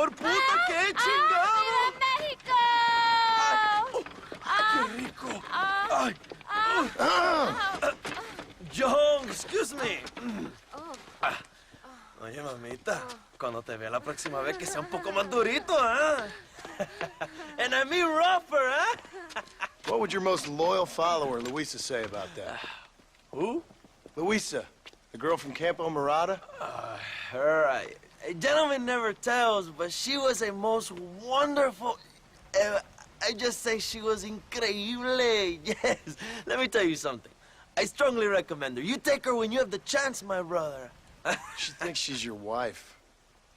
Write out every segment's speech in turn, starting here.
por puta, qué chingado. ¡México! ¡Ay, qué rico! ¡Ay! John, excuse me. Oye, mamita, cuando te vea la próxima vez que sea un poco más durito, ¿ah? And I mean rougher, ¿ah? What would your most loyal follower, Luisa, say about that? Who? Luisa, the girl from Campo Mirada? Her, a gentleman never tells, but she was a most wonderful... I just say she was increíble. Yes. Let me tell you something. I strongly recommend her. You take her when you have the chance, my brother. She thinks she's your wife.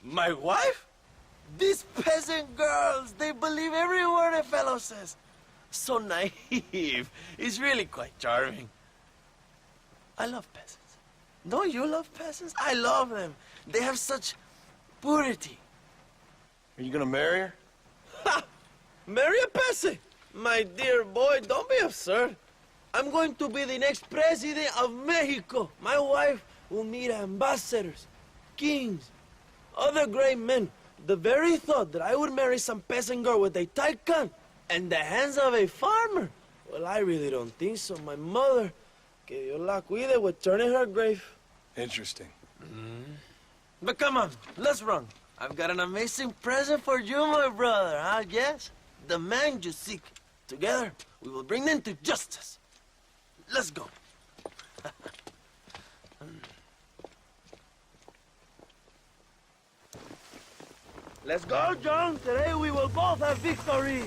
My wife? These peasant girls, they believe every word a fellow says. So naive. It's really quite charming. I love peasants. Don't you love peasants? I love them. They have such purity. Are you gonna marry her? Ha! Marry a peasant? My dear boy, don't be absurd. I'm going to be the next president of Mexico. My wife will meet ambassadors, kings, other great men. The very thought that I would marry some peasant girl with a tight gun and the hands of a farmer, well, I really don't think so. My mother, que Dios la cuide, would turn in her grave. Interesting. But come on, let's run. I've got an amazing present for you, my brother, huh? Yes? The man you seek. Together, we will bring them to justice. Let's go. Let's go, John. Today we will both have victory.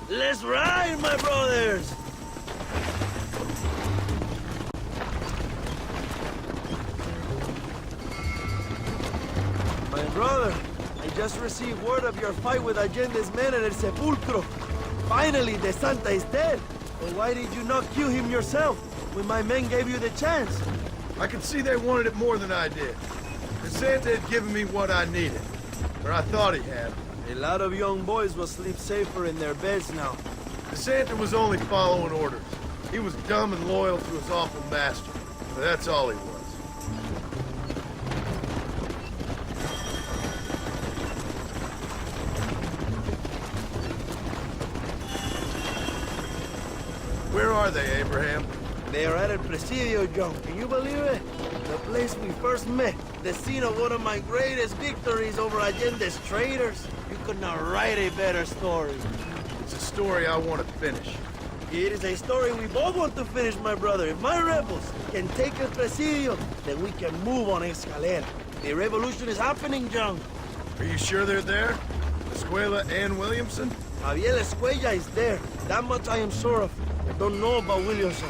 Let's ride, my brothers. My brother, I just received word of your fight with Allende's men at El Sepulcro. Finally, the Santa is dead. Well, why did you not kill him yourself when my men gave you the chance? I could see they wanted it more than I did. The Santa had given me what I needed. Or I thought he had. A lot of young boys will sleep safer in their beds now. The Santa was only following orders. He was dumb and loyal to his awful master. But that's all he was. Where are they, Abraham? They are at El Presidio, John. Can you believe it? The place we first met. The scene of one of my greatest victories over Allende's traitors. You could not write a better story. It's a story I want to finish. It is a story we both want to finish, my brother. If my rebels can take El Presidio, then we can move on Escalera. The revolution is happening, John. Are you sure they're there? Escuela and Williamson? Javier Escuella is there. That much I am sure of. I don't know about Williamson.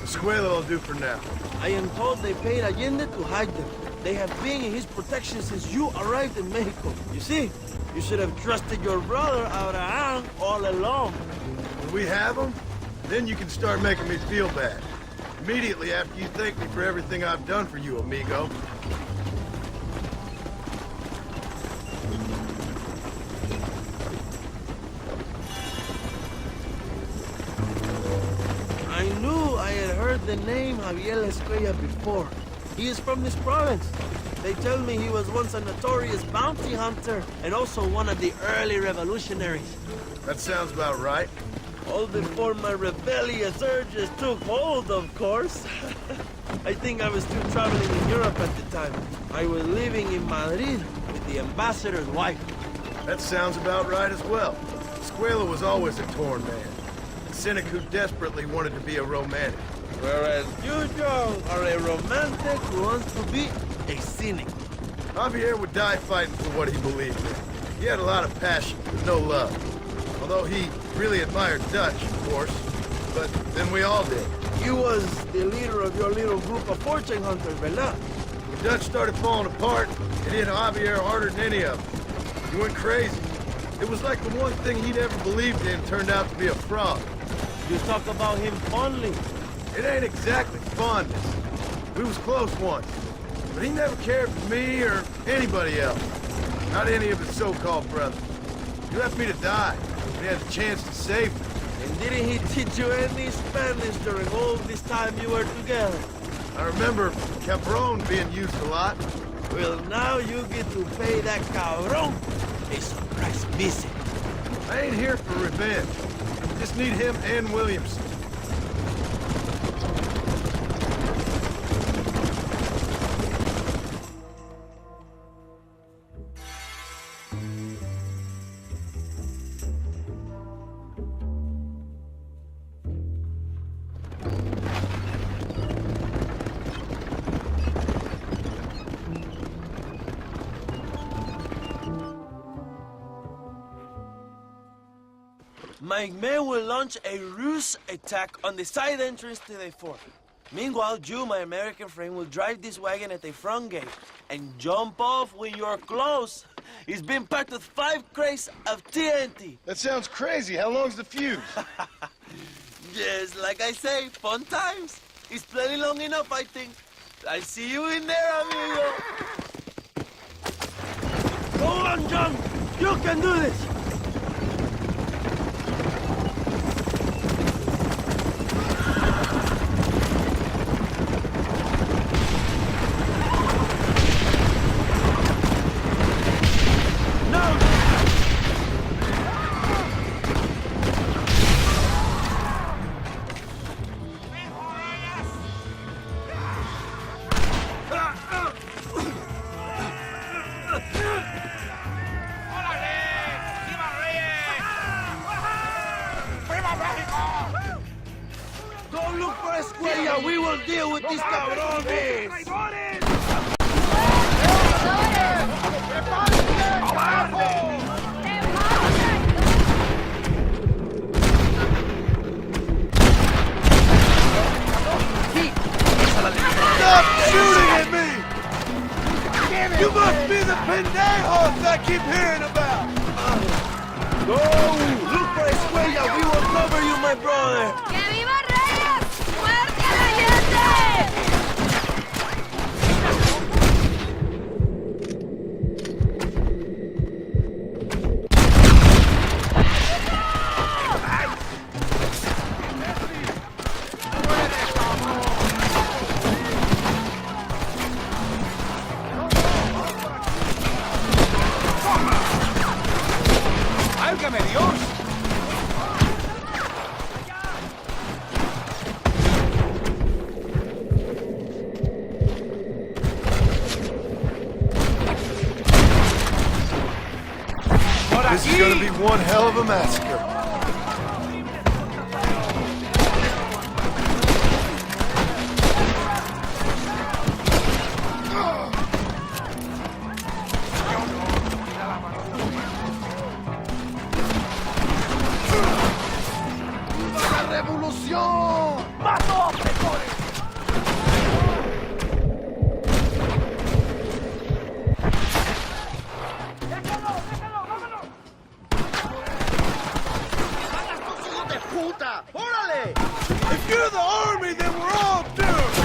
Escuela will do for now. I am told they paid Allende to hide them. They have been in his protection since you arrived in Mexico. You see, you should have trusted your brother Abraham all along. When we have them, then you can start making me feel bad. Immediately after you thank me for everything I've done for you, amigo. I knew I had heard the name Javier Escuella before. He is from this province. They tell me he was once a notorious bounty hunter and also one of the early revolutionaries. That sounds about right. All before my rebellious urges took hold, of course. I think I was still traveling in Europe at the time. I was living in Madrid with the ambassador's wife. That sounds about right as well. Escuela was always a torn man. A cynic who desperately wanted to be a romantic. Whereas you, John, are a romantic who wants to be a cynic. Javier would die fighting for what he believed in. He had a lot of passion, but no love. Although he really admired Dutch, of course. But then we all did. You was the leader of your little group of fortune hunters, ¿verdad? When Dutch started falling apart, it hit Javier harder than any of them. He went crazy. It was like the one thing he'd ever believed in turned out to be a fraud. You talk about him fondly. It ain't exactly fondness. We was close once. But he never cared for me or anybody else. Not any of his so-called brothers. He left me to die. He had the chance to save me. And didn't he teach you any Spanish during all this time you were together? I remember Cabron being used a lot. Well, now you get to pay that cabron a surprise visit. I ain't here for revenge. Just need him and Williamson. My men will launch a ruse attack on the side entrance to the fort. Meanwhile, you, my American friend, will drive this wagon at the front gate and jump off when you're close. It's been packed with 5 crates of TNT. That sounds crazy. How long's the fuse? Yes, like I say, fun times. It's plenty long enough, I think. I'll see you in there, amigo. Go on, John. You can do this. Don't look for Escuella. We will deal with these cabrones. Stop shooting at me! You must be the pendejos I keep hearing about! Go! Look for Escuella. We will cover you, my brother. ¡Que viva Reyes! ¡Muerte a la gente! ¡Válgame Dios! This is gonna be one hell of a massacre. ¡La revolución! ¡Mato, If you're the army, then we're all doomed!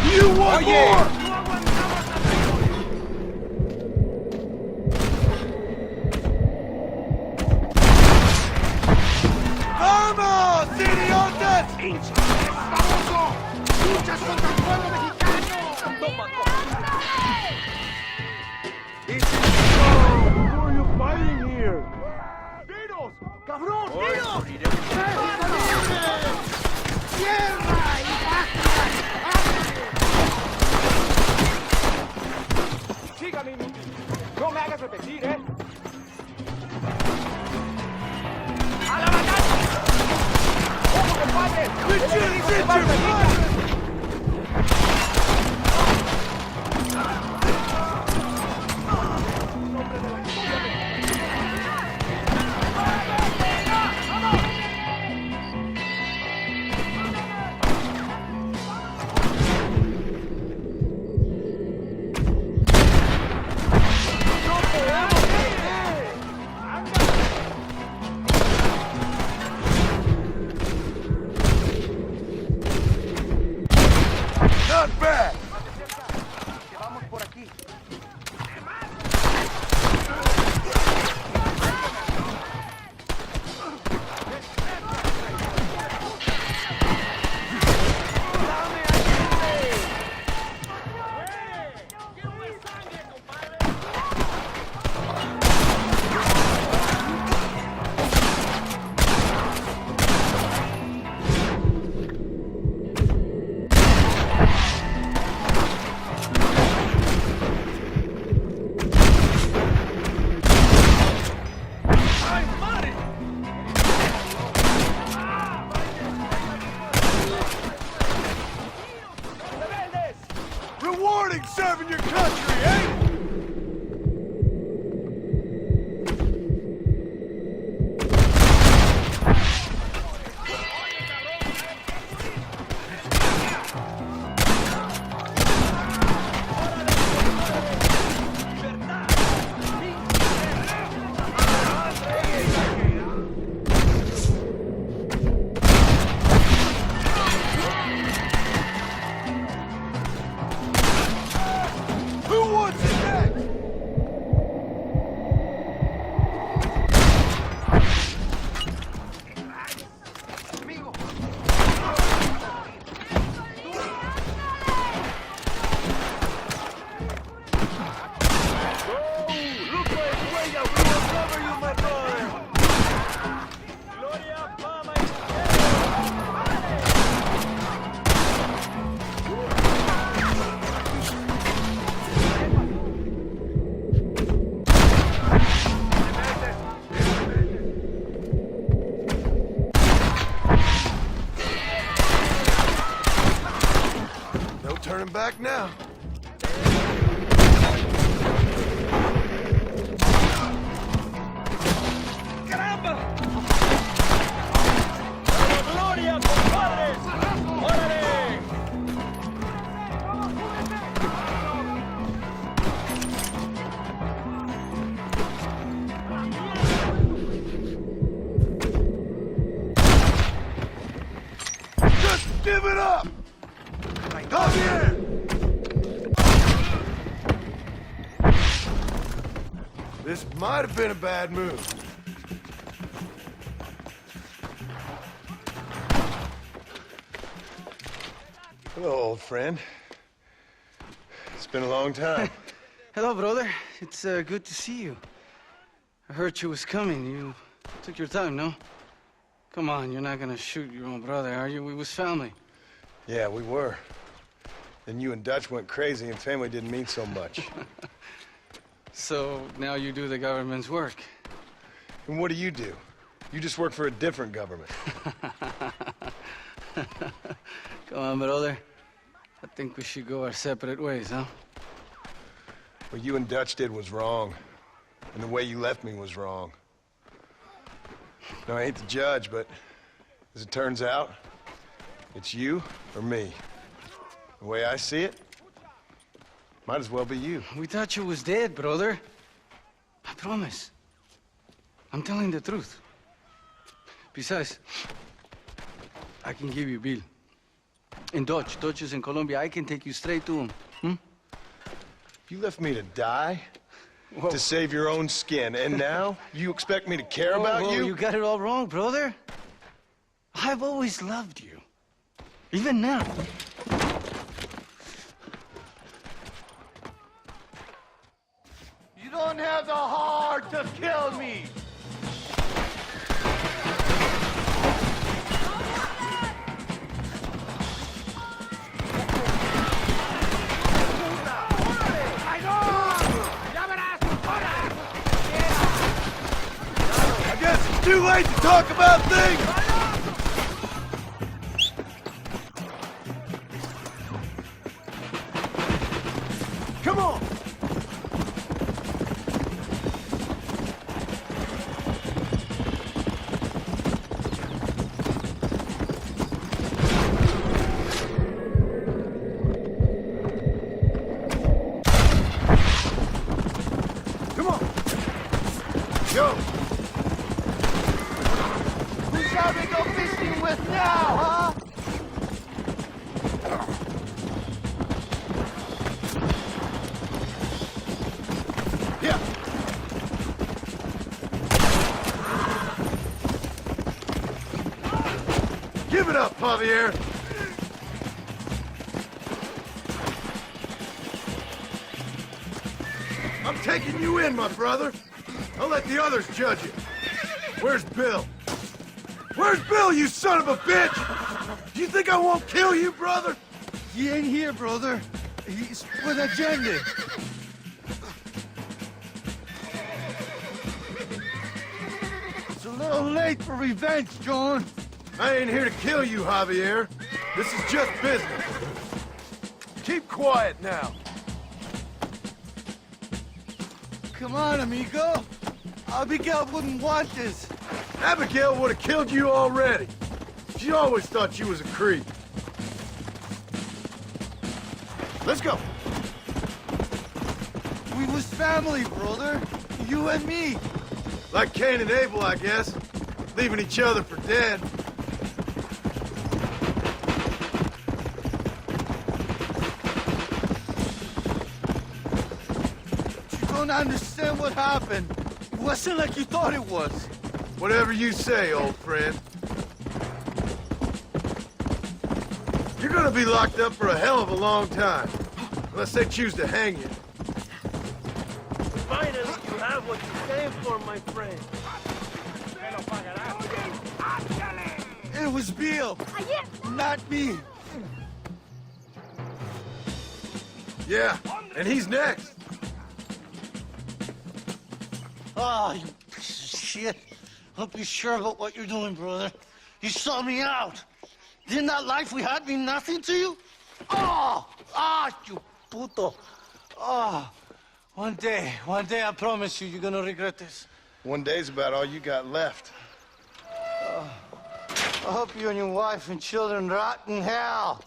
You want more? ¡Vamos, idiotas! ¡Famoso! ¡Luchas contra el pueblo mexicano! This is so. Who are you fighting here? ¡Tiros! ¡Cabrón, tiros! ¡Tierra y Sígame, inútil. No me hagas repetir, ¿eh? ¡A la batalla! ¡Ojo, compadre! back now. ¡Caramba! ¡Dale gloria, compadres! ¡Órale! Just give it up! Come here! This might have been a bad move. Hello, old friend. It's been a long time. Hello, brother. It's good to see you. I heard you was coming. You took your time, no? Come on, you're not gonna shoot your own brother, are you? We was family. Yeah, we were. Then you and Dutch went crazy and family didn't mean so much. So now you do the government's work. And what do? You just work for a different government. Come on, brother. I think we should go our separate ways, huh? What you and Dutch did was wrong. And the way you left me was wrong. Now, I hate to judge, but as it turns out, it's you or me. The way I see it, might as well be you. We thought you was dead, brother. I promise. I'm telling the truth. Besides, I can give you Bill. In Dutch. Dutch is in Colombia. I can take you straight to him. Hmm? You left me to die? Whoa. To save your own skin, and now you expect me to care about Whoa, you? You got it all wrong, brother. I've always loved you. Even now. You don't have the heart to kill me! I guess it's too late to talk about things! Come on! Come on! Go! Who shall we go fishing with now, huh? Yeah! Give it up, Javier! I'm taking you in, my brother. I'll let the others judge you. Where's Bill? Where's Bill, you son of a bitch? Do you think I won't kill you, brother? He ain't here, brother. He's with agenda. It's a little late for revenge, John. I ain't here to kill you, Javier. This is just business. Keep quiet now. Come on, amigo. Abigail wouldn't want this. Abigail would have killed you already. She always thought you was a creep. Let's go. We was family, brother. You and me. Like Cain and Abel, I guess. Leaving each other for dead. You don't understand what happened. It wasn't like you thought it was. Whatever you say, old friend. You're gonna be locked up for a hell of a long time. Unless they choose to hang you. Finally, you have what you came for, my friend. It was Bill, not me. Yeah, and he's next. Oh, you piece of shit. Don't be sure about what you're doing, brother. You saw me out. Didn't that life we had mean nothing to you? Oh! Ah, you puto. Oh, one day, I promise you, you're gonna regret this. One day's about all you got left. I hope you and your wife and children rot in hell.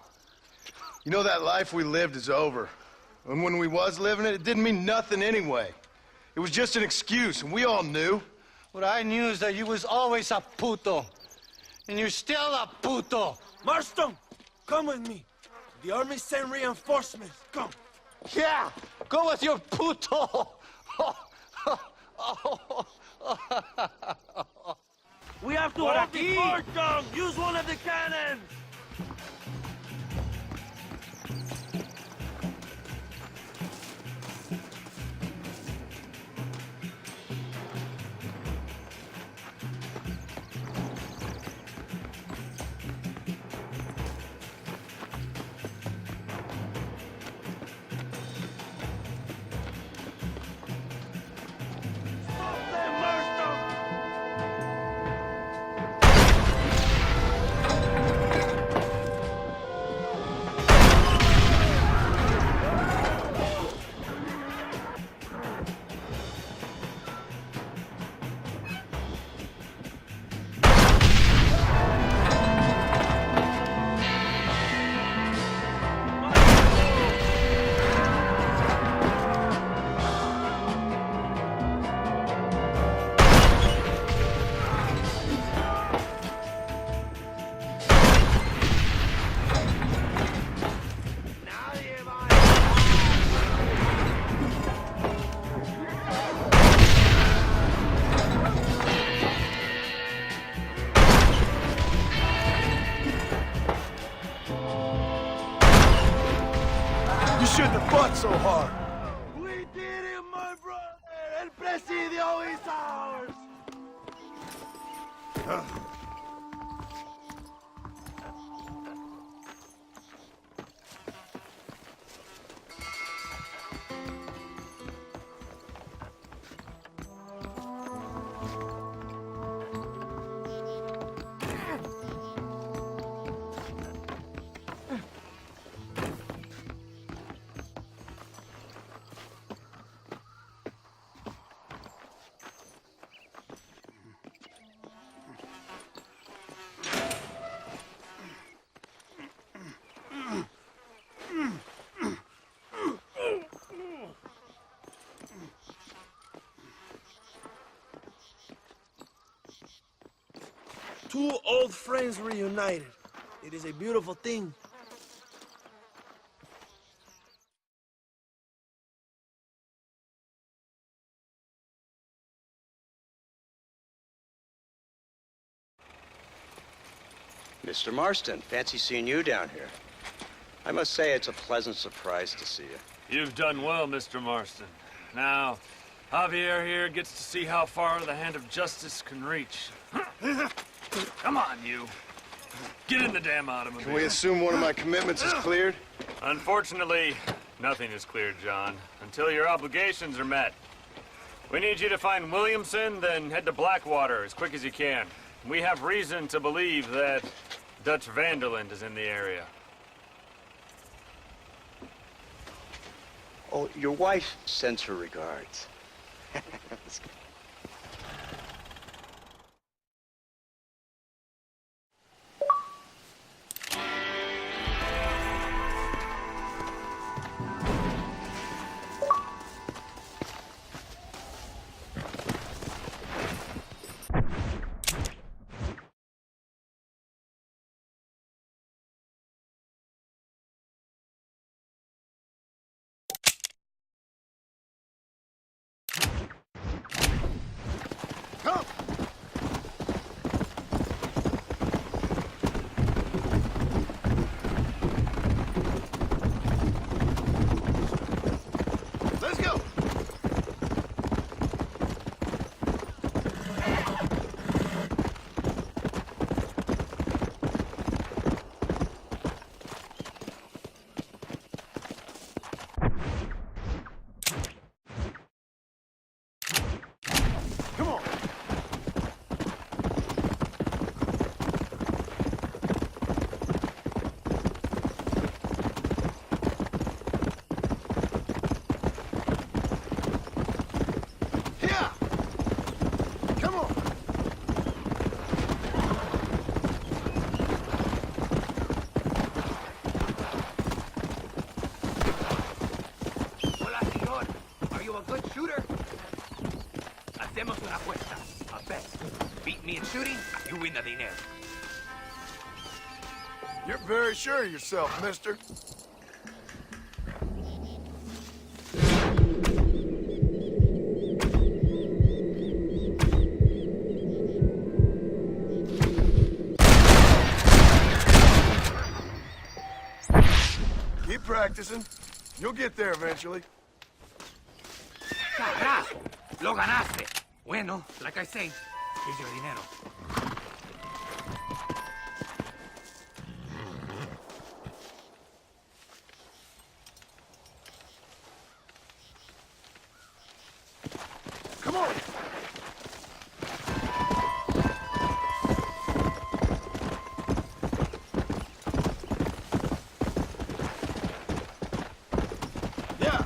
You know, that life we lived is over. And when we was living it, it didn't mean nothing anyway. It was just an excuse, and we all knew. What I knew is that you was always a puto. And you're still a puto. Marston, come with me. The army sent reinforcements. Come. Yeah, go with your puto. We have to hold the fort, John. Use one of the cannons. You shouldn't have fought so hard. We did it, my brother. El Presidio is ours. Two old friends reunited. It is a beautiful thing. Mr. Marston, fancy seeing you down here. I must say it's a pleasant surprise to see you. You've done well, Mr. Marston. Now, Javier here gets to see how far the hand of justice can reach. Come on, you. Get in the damn automobile. Can we assume one of my commitments is cleared? Unfortunately, nothing is cleared, John, until your obligations are met. We need you to find Williamson, then head to Blackwater as quick as you can. We have reason to believe that Dutch Vanderland is in the area. Oh, your wife sends her regards. shooter? Hacemos una apuesta. A bet. Beat me in shooting, you win the dinero. You're very sure of yourself, mister. Keep practicing. You'll get there eventually. Carajo! Lo ganaste. Bueno, like I say, here's your dinero. Come on! Yeah!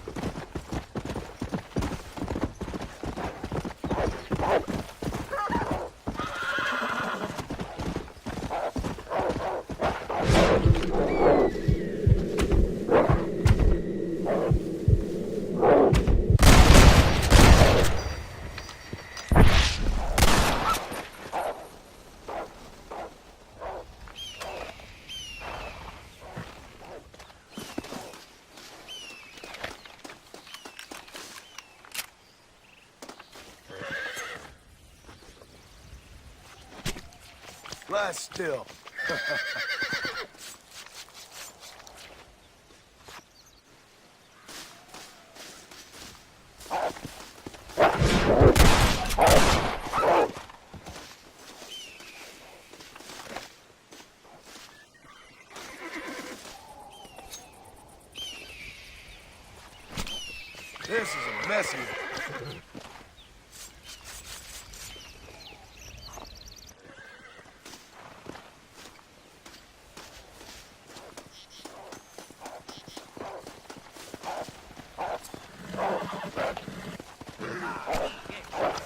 Lie still. This is a messy one.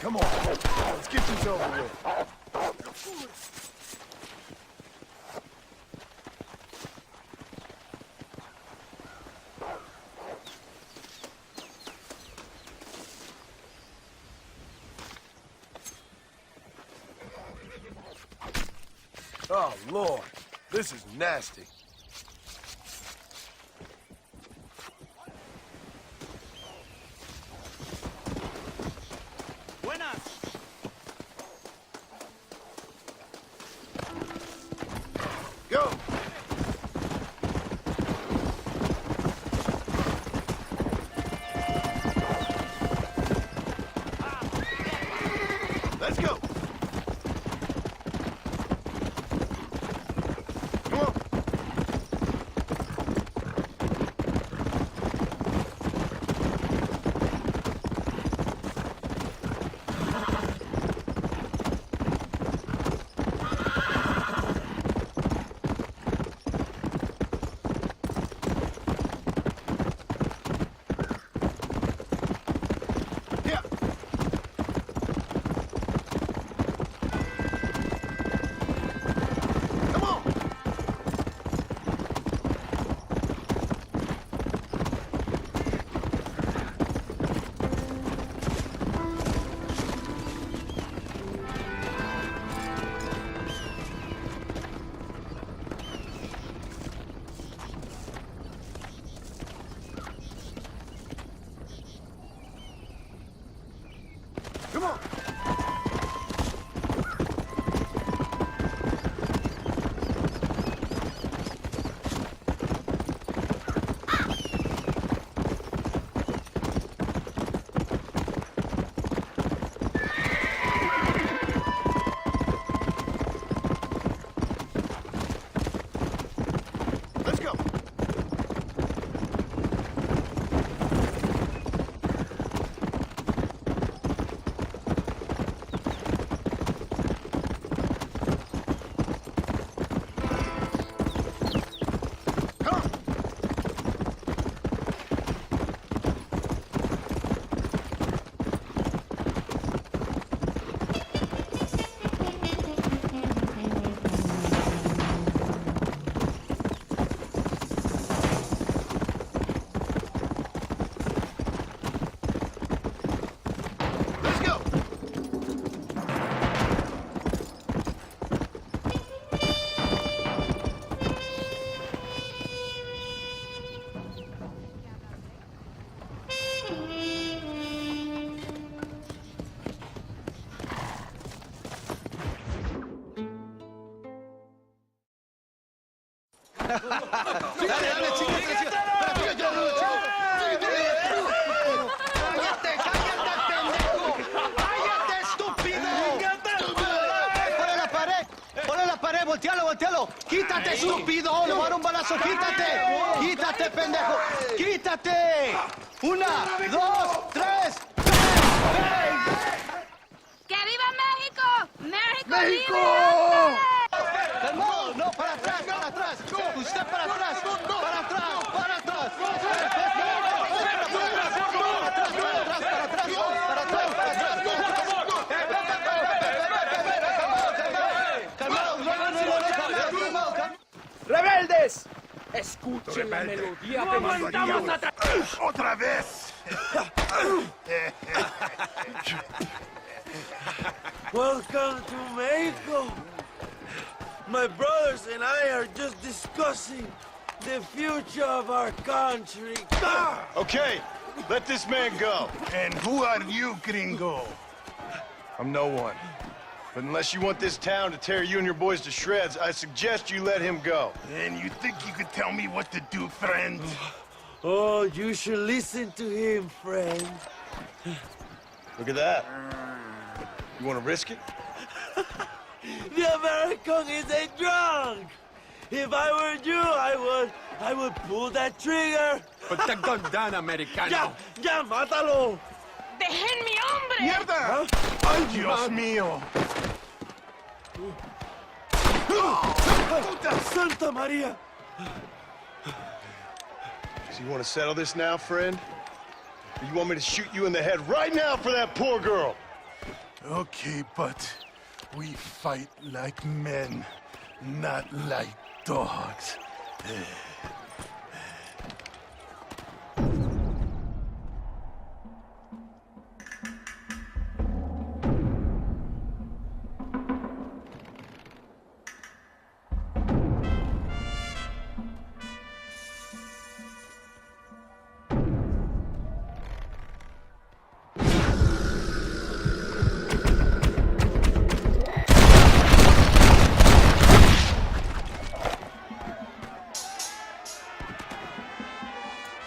Come on, let's get this over with. Oh, Lord, this is nasty. Go! Let's go! Come on! Dale, chíquete. ¡Cállate, pendejo! ¡Cállate, estúpido! ¡Ponle la pared! ¡Voltealo! ¡Quítate, estúpido! ¡Le voy a dar un balazo! ¡Quítate, pendejo! ¡Quítate! 1, 2, 3. ¡Que viva México! ¡México! ¡México! ¡Libre! ¡Calmado! ¡No, para atrás! ¡Usted para atrás! ¡Rebeldes! Escuchen la melodía que mandamos atrás. ¡Otra vez! Welcome to Mexico. My brothers and I are just discussing the future of our country. Okay, let this man go. And who are you, gringo? I'm no one. But unless you want this town to tear you and your boys to shreds, I suggest you let him go. And you think you could tell me what to do, friend? Oh, you should listen to him, friend. Look at that. You want to risk it? The American is a drunk. If I were you, I would pull that trigger. Put the gun down, Americano. Ya, mátalo. ¡Dejen mi hombre! ¡Mierda! ¡Ay, Dios mío! Santa Maria. So you want to settle this now, friend? Or you want me to shoot you in the head right now for that poor girl? Okay, but we fight like men, not like dogs.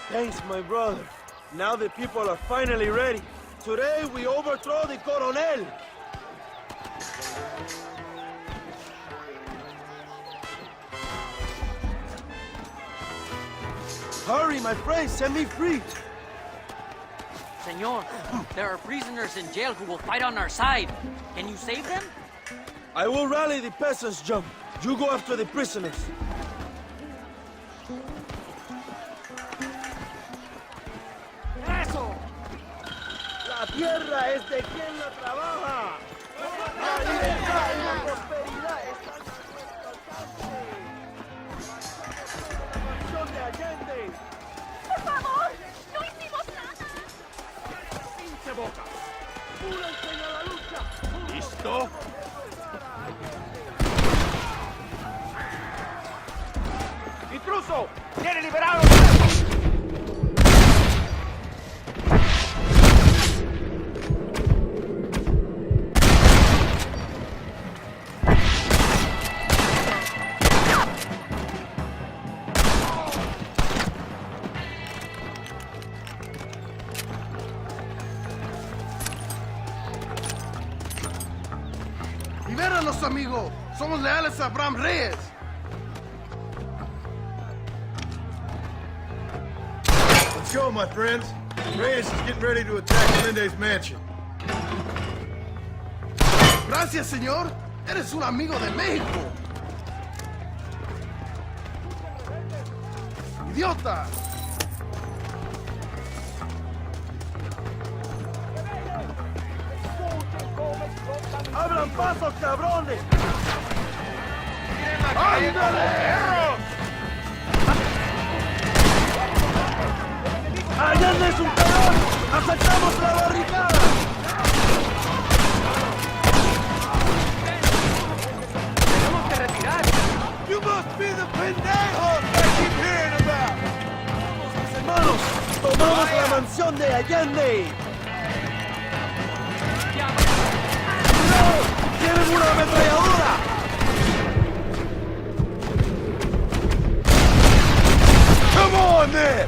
Thanks, my brother. Now the people are finally ready. Today we overthrow the Coronel. Hurry, my friends, set me free. Senor, there are prisoners in jail who will fight on our side. Can you save them? I will rally the peasants, John. You go after the prisoners. ¡Eso! La tierra es de quien la trabaja. La libertad y la prosperidad están a nuestro alcance. La mansión de Allende. ¡Por favor! ¡No hicimos nada! ¡Pinche boca! ¡Únanse a la lucha! ¿Listo? ¡Intruso! ¡Tiene liberado! ¡Libéranos, amigo! ¡Somos leales a Abraham Reyes! Let's go, my friends. Reyes is getting ready to attack Melende's mansion. Gracias, señor. Eres un amigo de México. ¡Idiota! ¡Abran paso, cabrones! ¡Allende es un cabrón! ¡Asaltamos la barricada! ¡Tenemos que retirar! You must be the pendejos I keep hearing about! ¡Vamos, mis hermanos! ¡Tomamos la mansión de Allende! ¡No! ¡Tienen una ametralladora! Come on, then!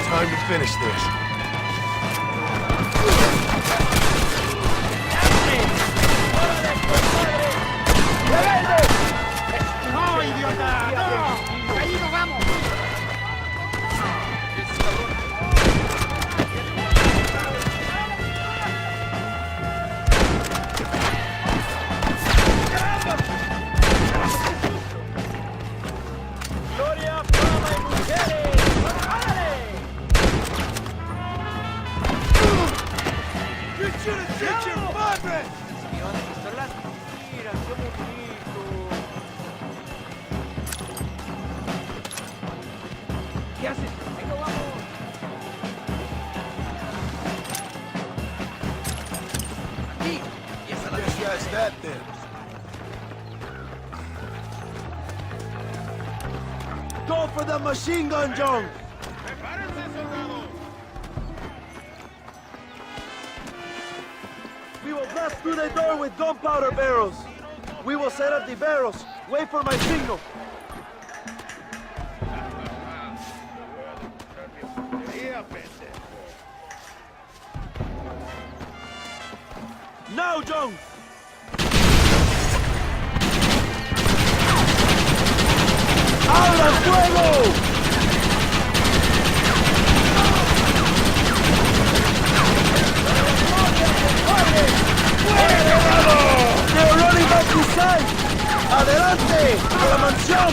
Time to finish this. ¡No, idiota! ¡No! ¡Ahí nos vamos! ¡Gloria, fama y mujeres! ¡Órale! You should have sent your padre! Mira, qué bonito. ¿Qué haces? ¡Venga, vamos! Aquí. Y esa la Guess that's that, then. Go for the machine gun, John! We will blast through the door with gunpowder barrels. We will set up the barrels. Wait for my signal. Now, John! ¡Abra fuego! ¡They're running back to side! ¡Adelante! ¡A la mansión!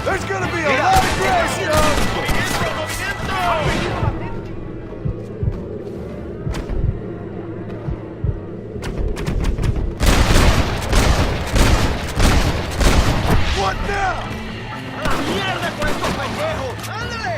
There's gonna be a lot of grace! What now? ¡Mierda con estos pendejos! ¡Ándale!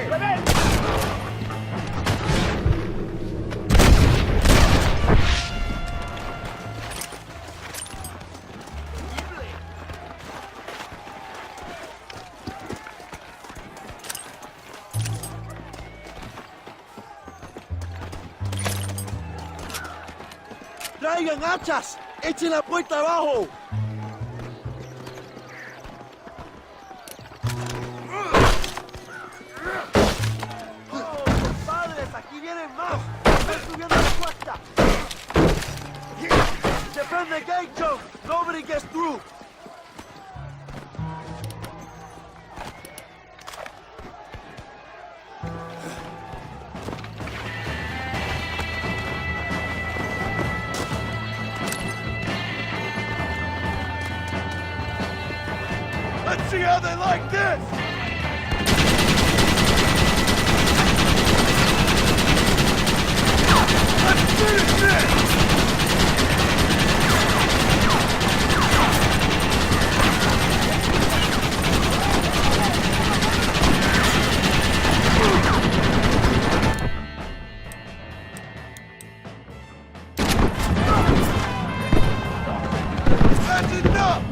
¡Traigan hachas! ¡Echen la puerta abajo! ¡Oh, compadres! ¡Aquí vienen más! ¡Están subiendo la cuesta! ¡Defend the gate, Joe! ¡Nobody gets through! Let's see how they like this! Let's finish this! That's enough!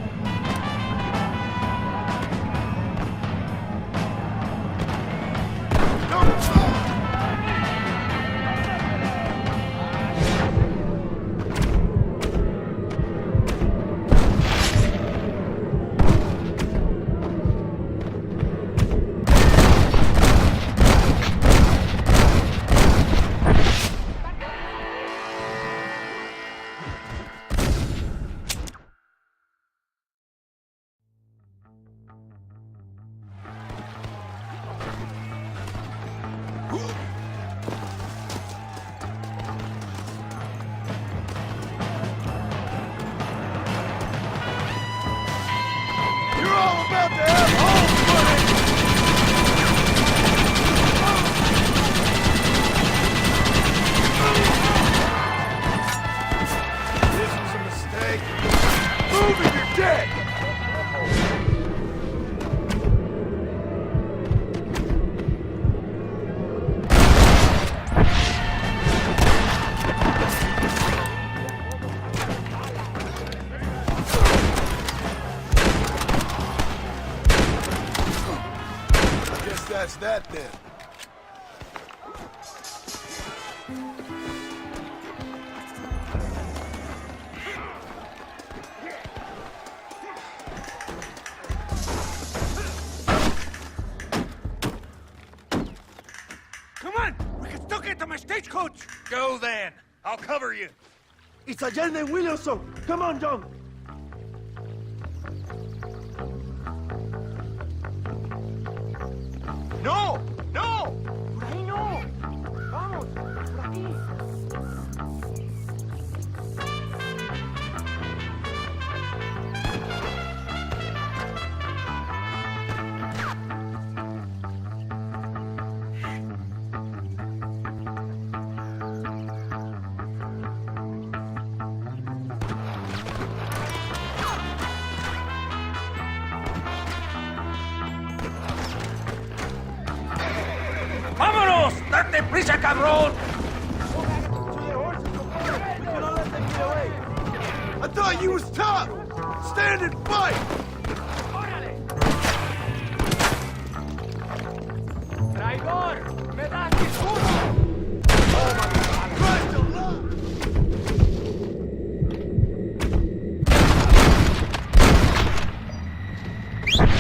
You're all about to have homecoming! This was a mistake. Move and you're dead! that then. Come on! We can still get to my stagecoach! Go then. I'll cover you. It's Allende and Williamson. Come on, John. No! No! ¡Por ahí no! ¡Vamos! ¡Por aquí! ¡Vámonos! ¡Date prisa, cabrón! I thought you was tough! Stand and fight! ¡Traidor! ¡Me das escudo! Christ alive!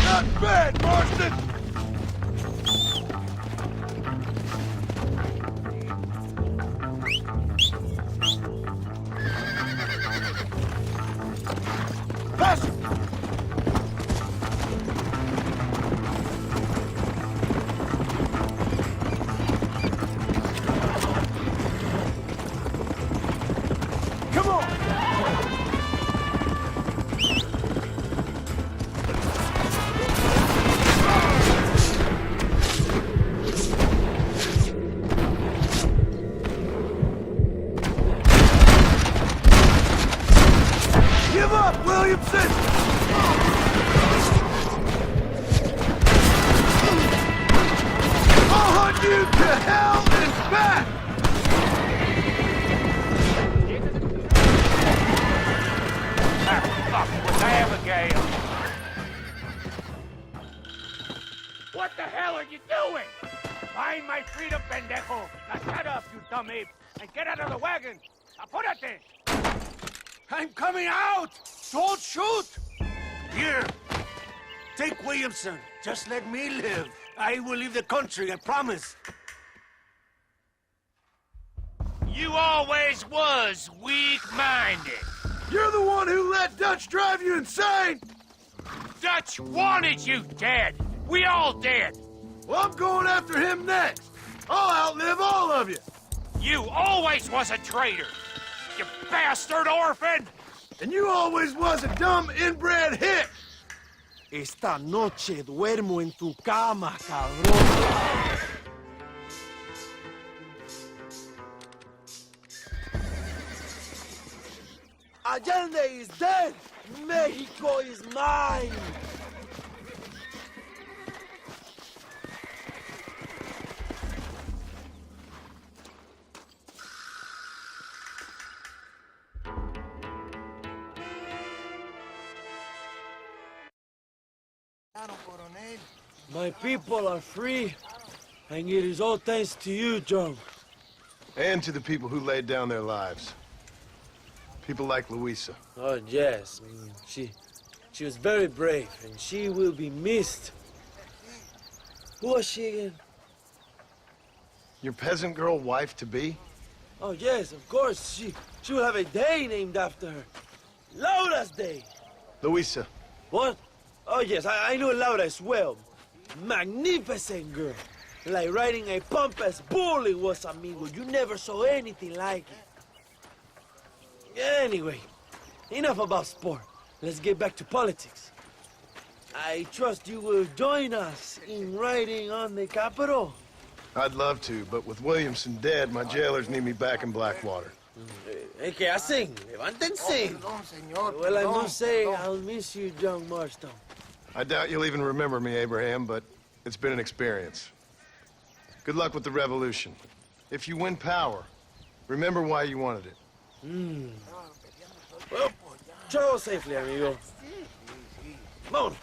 Not bad, Marston! Faster! Come on! Give up, Williamson! I'll hunt you to hell and back! Fuck with Abigail! What the hell are you doing? Find my freedom, pendejo! Now shut up, you dumb ape, and get out of the wagon! Apúrate! I'm coming out! Don't shoot! Here, take Williamson. Just let me live. I will leave the country, I promise. You always was weak-minded. You're the one who let Dutch drive you insane! Dutch wanted you dead. We all did. Well, I'm going after him next. I'll outlive all of you. You always was a traitor. You bastard orphan. And you always was a dumb inbred hick. Esta noche duermo en tu cama, cabrón. Allende is dead. Mexico is mine. My people are free, and it is all thanks to you, John. And to the people who laid down their lives. People like Luisa. Oh, yes. She was very brave, and she will be missed. Who was she again? Your peasant girl wife-to-be? Oh, yes, of course. She will have a day named after her. Laura's Day. Luisa. What? Oh, yes, I know Laura as well. Magnificent girl. Like riding a pompous bull it was, amigo. You never saw anything like it. Anyway, enough about sport. Let's get back to politics. I trust you will join us in riding on the Capitol. I'd love to, but with Williamson dead, my jailers need me back in Blackwater. ¿Qué hacen? Levántense. Well, I must say, I'll miss you, John Marston. I doubt you'll even remember me, Abraham, but it's been an experience. Good luck with the revolution. If you win power, remember why you wanted it. Well, travel safely, amigo. Vámonos.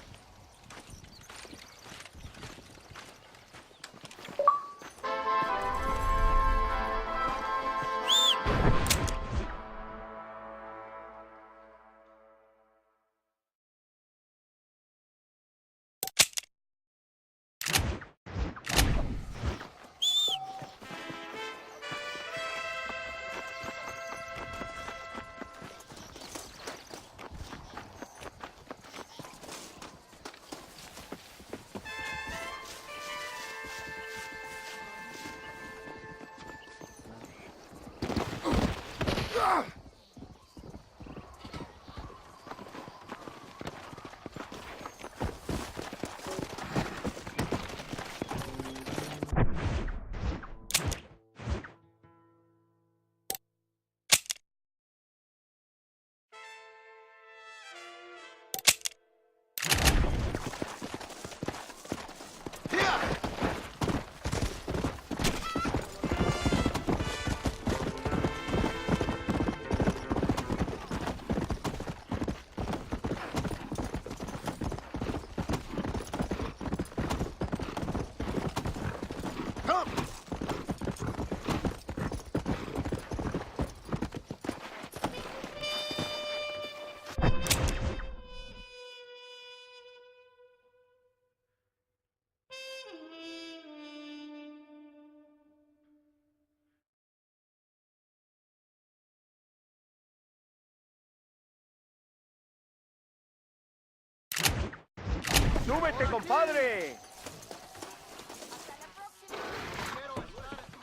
Súbete, compadre.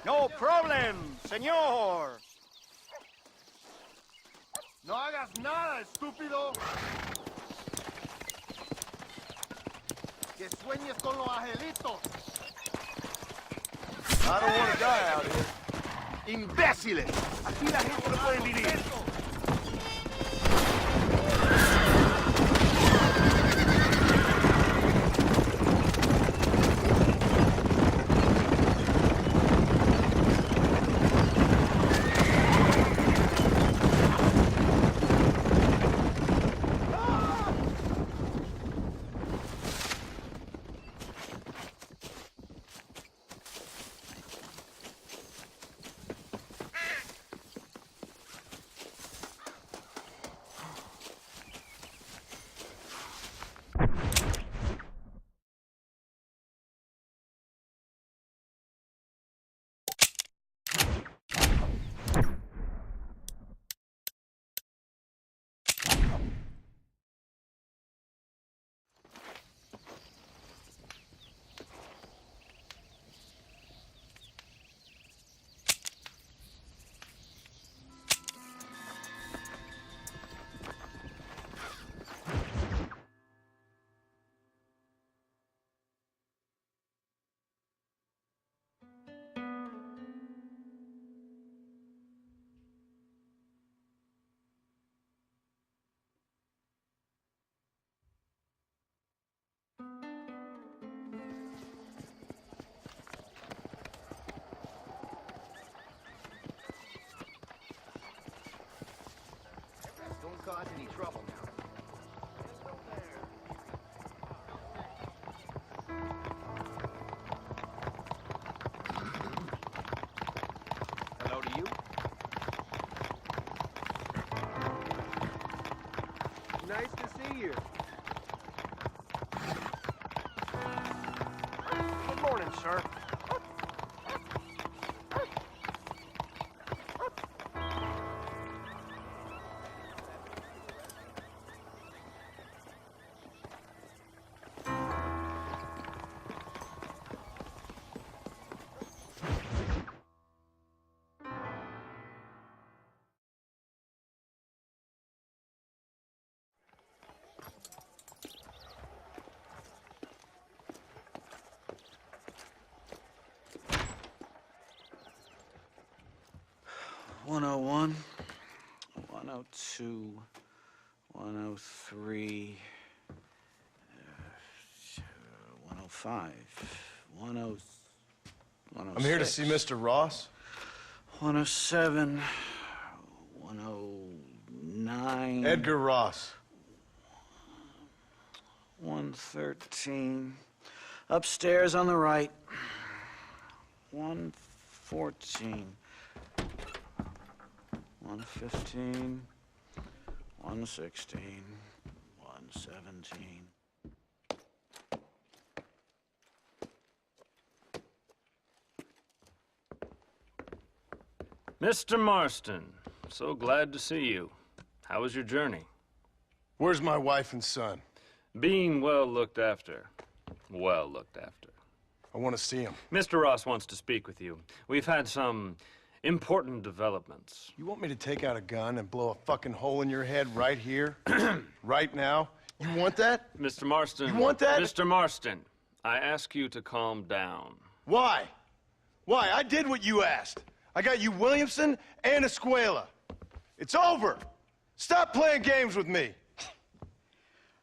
No problem, señor. No hagas nada, estúpido. Que sueñes con los angelitos. I don't want to die out here. ¡Imbéciles! Aquí la gente no puede vivir. Don't cause any trouble now. Hello to you. Nice to see you. Good morning, sir. "101, 102, 103, 105, 106. I'm here to see Mr. Ross. 107, 109. Edgar Ross. 113. Upstairs on the right. 114. 115. 116. 117. Mr. Marston, so glad to see you. How was your journey? Where's my wife and son? Being well looked after. Well looked after. I want to see him. Mr. Ross wants to speak with you. We've had some important developments. You want me to take out a gun and blow a fucking hole in your head right here? Right now? You want that? Mr. Marston. You want that? Mr. Marston, I ask you to calm down. Why? Why? I did what you asked. I got you Williamson and Escuela. It's over. Stop playing games with me.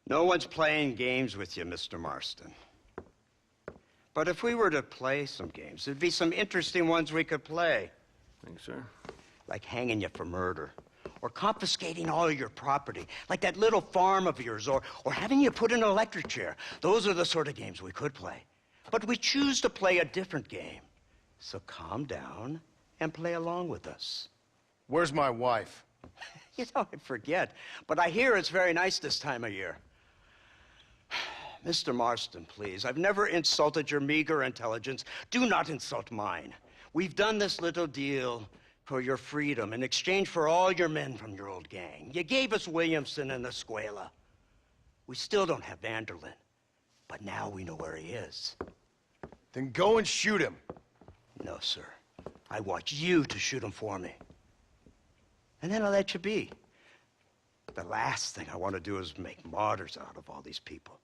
No one's playing games with you, Mr. Marston. But if we were to play some games, there'd be some interesting ones we could play. Think so? Like hanging you for murder, or confiscating all your property, like that little farm of yours, or having you put in an electric chair. Those are the sort of games we could play. But we choose to play a different game. So calm down and play along with us. Where's my wife? You know, I forget, but I hear it's very nice this time of year. Mr. Marston, please, I've never insulted your meager intelligence. Do not insult mine. We've done this little deal for your freedom in exchange for all your men from your old gang. You gave us Williamson and Escuela. We still don't have Vanderlyn. But now we know where he is. Then go and shoot him. No, sir. I want you to shoot him for me. And then I'll let you be. The last thing I want to do is make martyrs out of all these people.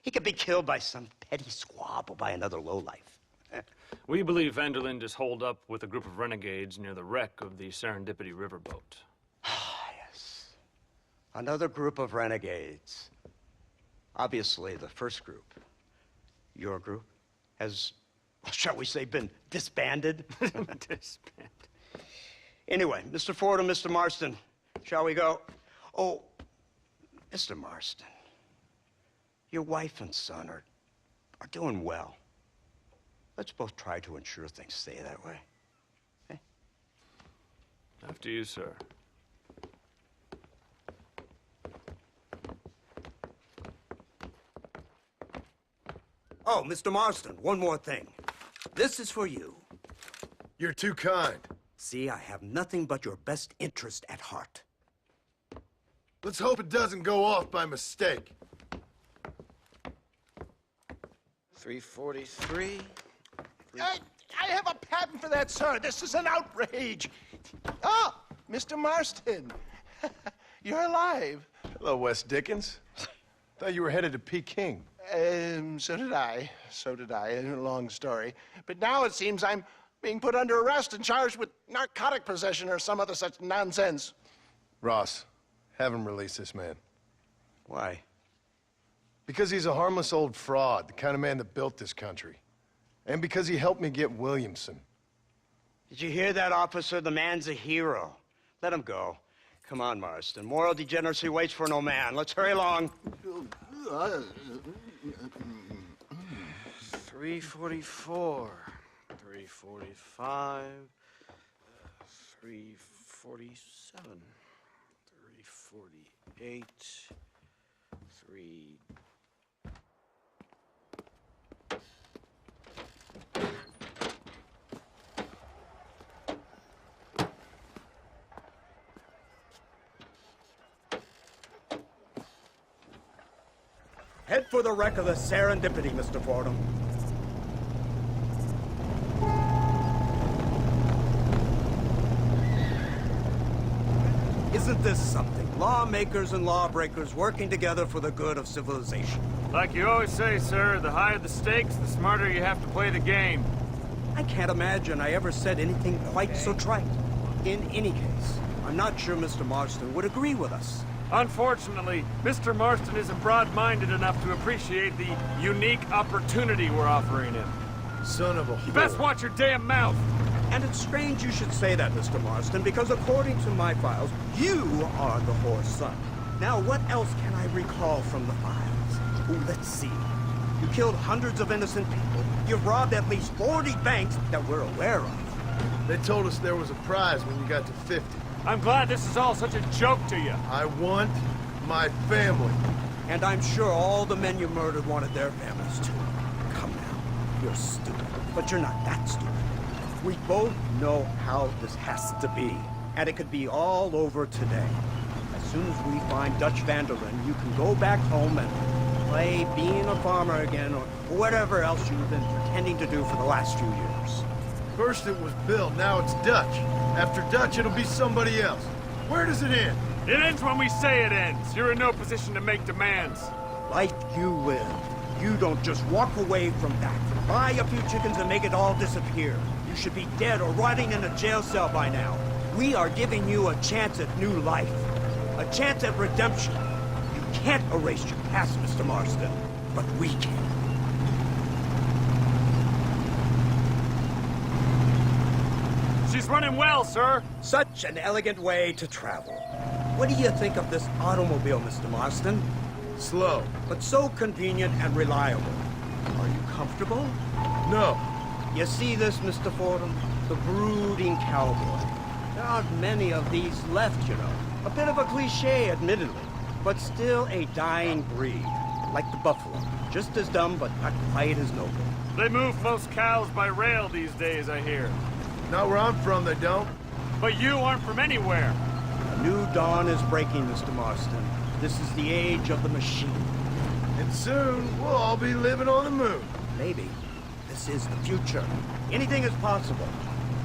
He could be killed by some petty squabble by another lowlife. We believe Vanderlyn is holed up with a group of renegades near the wreck of the Serendipity riverboat. Ah, yes. Another group of renegades. Obviously, the first group, your group, has, shall we say, been disbanded? Disbanded. Anyway, Mr. Ford and Mr. Marston, shall we go? Oh, Mr. Marston, your wife and son are doing well. Let's both try to ensure things stay that way. Okay? After you, sir. Oh, Mr. Marston, one more thing. This is for you. You're too kind. See, I have nothing but your best interest at heart. Let's hope it doesn't go off by mistake. 343. I have a patent for that, sir. This is an outrage. Ah, Mr. Marston. You're alive. Hello, Wes Dickens. Thought you were headed to Peking. So did I. So did I. A long story. But now it seems I'm being put under arrest and charged with narcotic possession or some other such nonsense. Ross, have him release this man. Why? Because he's a harmless old fraud, the kind of man that built this country. And because he helped me get Williamson. Did you hear that, officer? The man's a hero. Let him go. Come on, Marston. Moral degeneracy waits for no man. Let's hurry along. 344. 345. 347. 348. 3... Head for the wreck of the Serendipity, Mr. Fordham. Isn't this something? Lawmakers and lawbreakers working together for the good of civilization. Like you always say, sir, the higher the stakes, the smarter you have to play the game. I can't imagine I ever said anything quite so trite. In any case, I'm not sure Mr. Marston would agree with us. Unfortunately, Mr. Marston isn't broad-minded enough to appreciate the unique opportunity we're offering him. Son of a You best watch your damn mouth! And it's strange you should say that, Mr. Marston, because according to my files, you are the whore's son. Now, what else can I recall from the files? Ooh, let's see. You killed hundreds of innocent people. You've robbed at least 40 banks that we're aware of. They told us there was a prize when you got to 50. I'm glad this is all such a joke to you. I want my family. And I'm sure all the men you murdered wanted their families too. Come now, you're stupid, but you're not that stupid. We both know how this has to be, and it could be all over today. As soon as we find Dutch Vanderlyn, you can go back home and play being a farmer again, or whatever else you've been pretending to do for the last few years. First it was Bill, now it's Dutch. After Dutch, it'll be somebody else. Where does it end? It ends when we say it ends. You're in no position to make demands. Life you live. You don't just walk away from that. Buy a few chickens and make it all disappear. You should be dead or rotting in a jail cell by now. We are giving you a chance at new life. A chance at redemption. You can't erase your past, Mr. Marston, but we can. She's running well, sir. Such an elegant way to travel. What do you think of this automobile, Mr. Marston? Slow. But so convenient and reliable. Are you comfortable? No. You see this, Mr. Fordham? The brooding cowboy. There aren't many of these left, you know. A bit of a cliche, admittedly, but still a dying breed. Like the buffalo. Just as dumb, but not quite as noble. They move most cows by rail these days, I hear. Not where I'm from, they don't. But you aren't from anywhere. A new dawn is breaking, Mr. Marston. This is the age of the machine. And soon, we'll all be living on the moon. Maybe. This is the future. Anything is possible.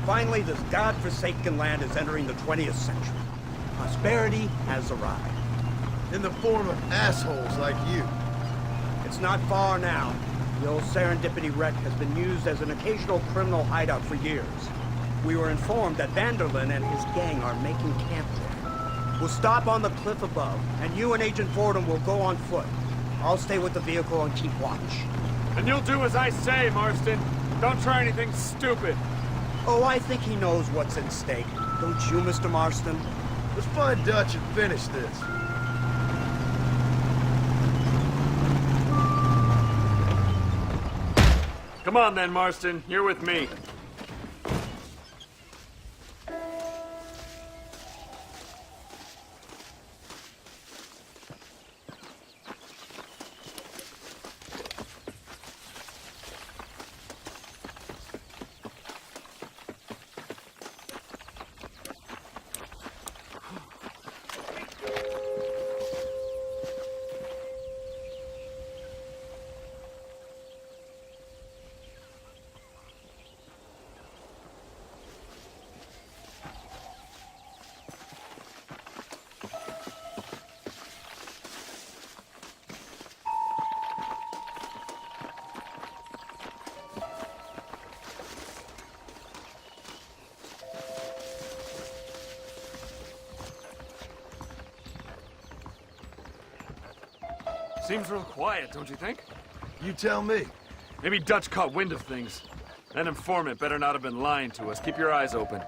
Finally, this godforsaken land is entering the 20th century. Prosperity has arrived. In the form of assholes like you. It's not far now. The old Serendipity wreck has been used as an occasional criminal hideout for years. We were informed that Vanderlyn and his gang are making camp there. We'll stop on the cliff above, and you and Agent Fordham will go on foot. I'll stay with the vehicle and keep watch. And you'll do as I say, Marston. Don't try anything stupid. Oh, I think he knows what's at stake. Don't you, Mr. Marston? Let's find Dutch and finish this. Come on then, Marston. You're with me. Seems real quiet, don't you think? You tell me. Maybe Dutch caught wind of things. That informant better not have been lying to us. Keep your eyes open.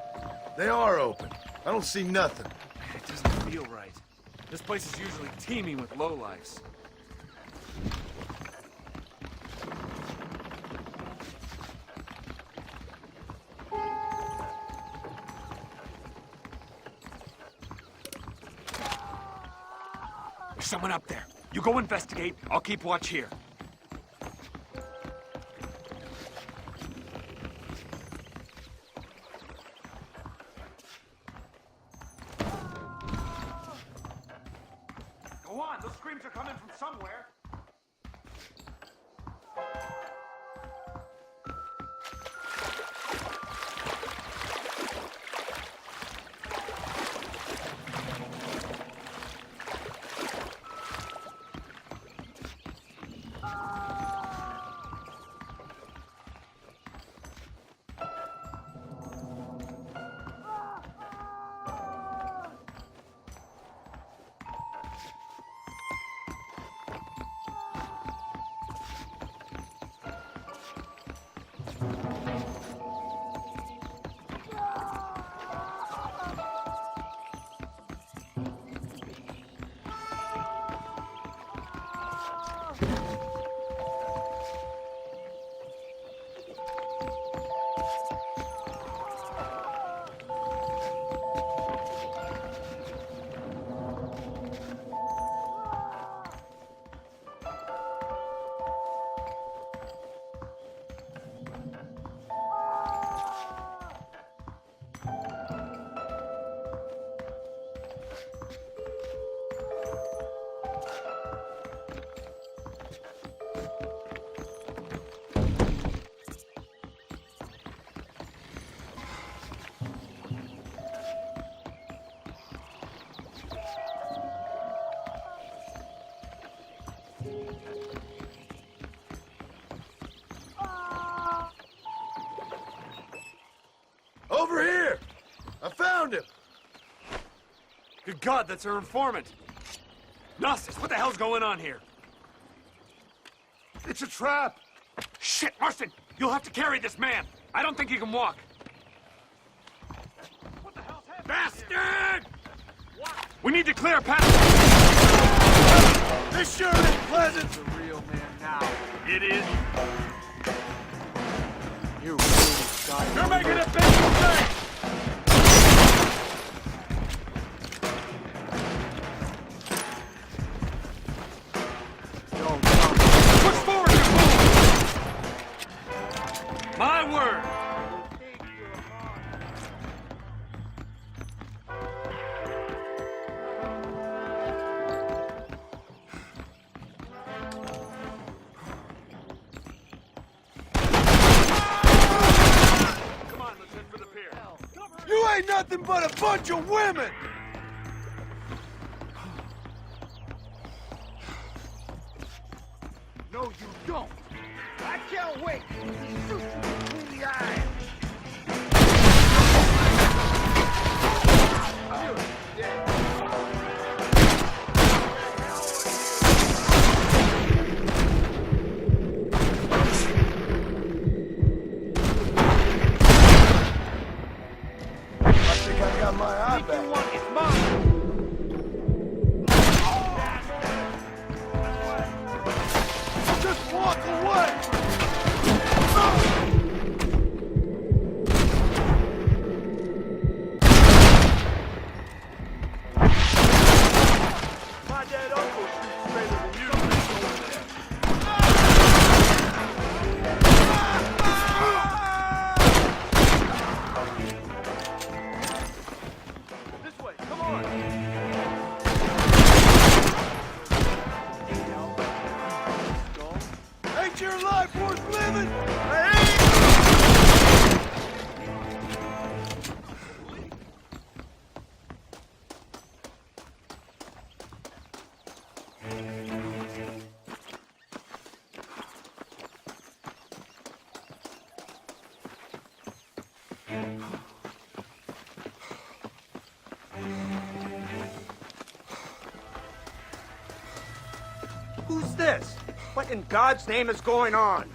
They are open. I don't see nothing. It doesn't feel right. This place is usually teeming with lowlifes. There's someone up there. You go investigate. I'll keep watch here. Go on. Those screams are coming from somewhere. Over here! I found him! Good God, that's our informant. Gnosis, what the hell's going on here? It's a trap! Shit, Marston! You'll have to carry this man! I don't think he can walk! What the hell's happening? Bastard! We need to clear a path! This sure is pleasant! The real man now. It is. You really got You're making a big mistake! Push forward, you fool! My word! You ain't nothing but a bunch of women! No, you don't. I can't wait to shoot you between the eyes. I think I got my eye If back. you want, it's mine. Just walk away! My dead uncle shoots straighter than you do over there. This way, come on! Ain't your life worth living? Who's this? What in God's name is going on?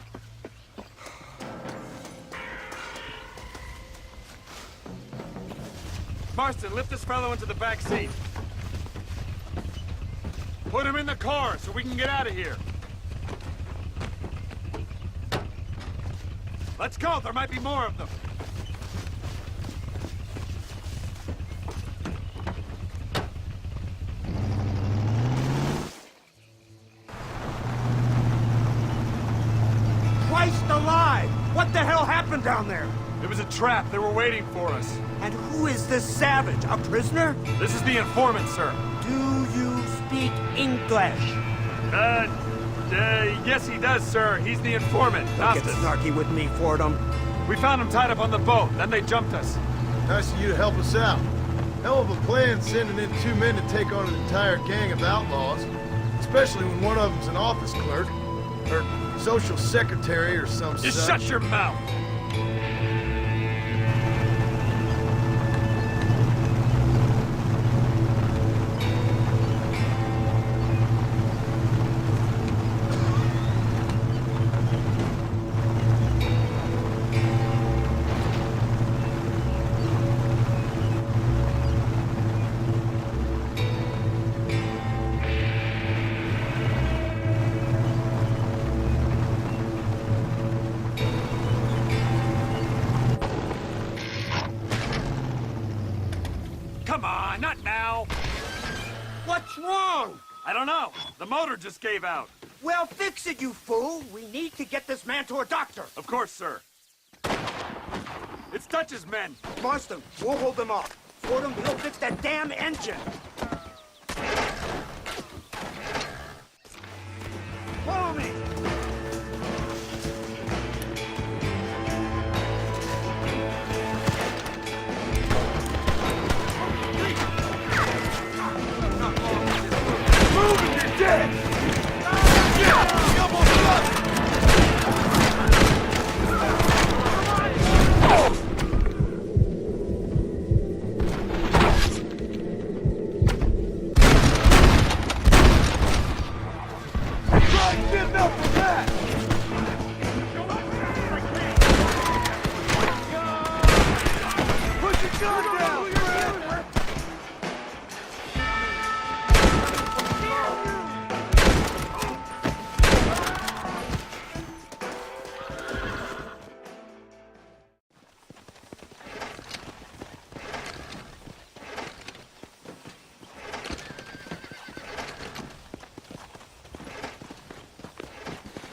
Marston, lift this fellow into the back seat. Put him in the car so we can get out of here. Let's go, there might be more of them. Christ alive! What the hell happened down there? It was a trap, they were waiting for us. And who is this savage? A prisoner? This is the informant, sir. Do you speak English? Yes he does, sir. He's the informant. Don't get Hostas. snarky with me, Fordham. We found him tied up on the boat, then they jumped us. Nice of you to help us out. Hell of a plan sending in 2 men to take on an entire gang of outlaws. Especially when one of them's an office clerk. Or social secretary or some Just such. shut your mouth. Come on, not now. What's wrong? I don't know. The motor just gave out. Well, fix it, you fool. We need to get this man to a doctor. Of course, sir. It's Dutch's men. Marston, we'll hold them off. Fordham, he'll fix that damn engine. Follow me.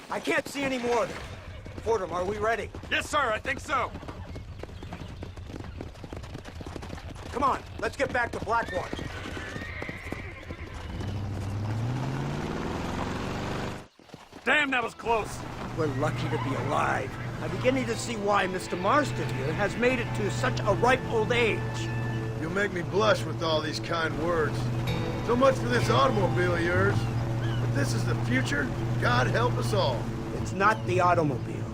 I can't see any more of them. Fordham, are we ready? Yes, sir, I think so. Come on, let's get back to Blackwater. Damn, that was close. We're lucky to be alive. I'm beginning to see why Mr. Marston here has made it to such a ripe old age. You'll make me blush with all these kind words. So much for this automobile of yours. If this is the future, God help us all. It's not the automobile.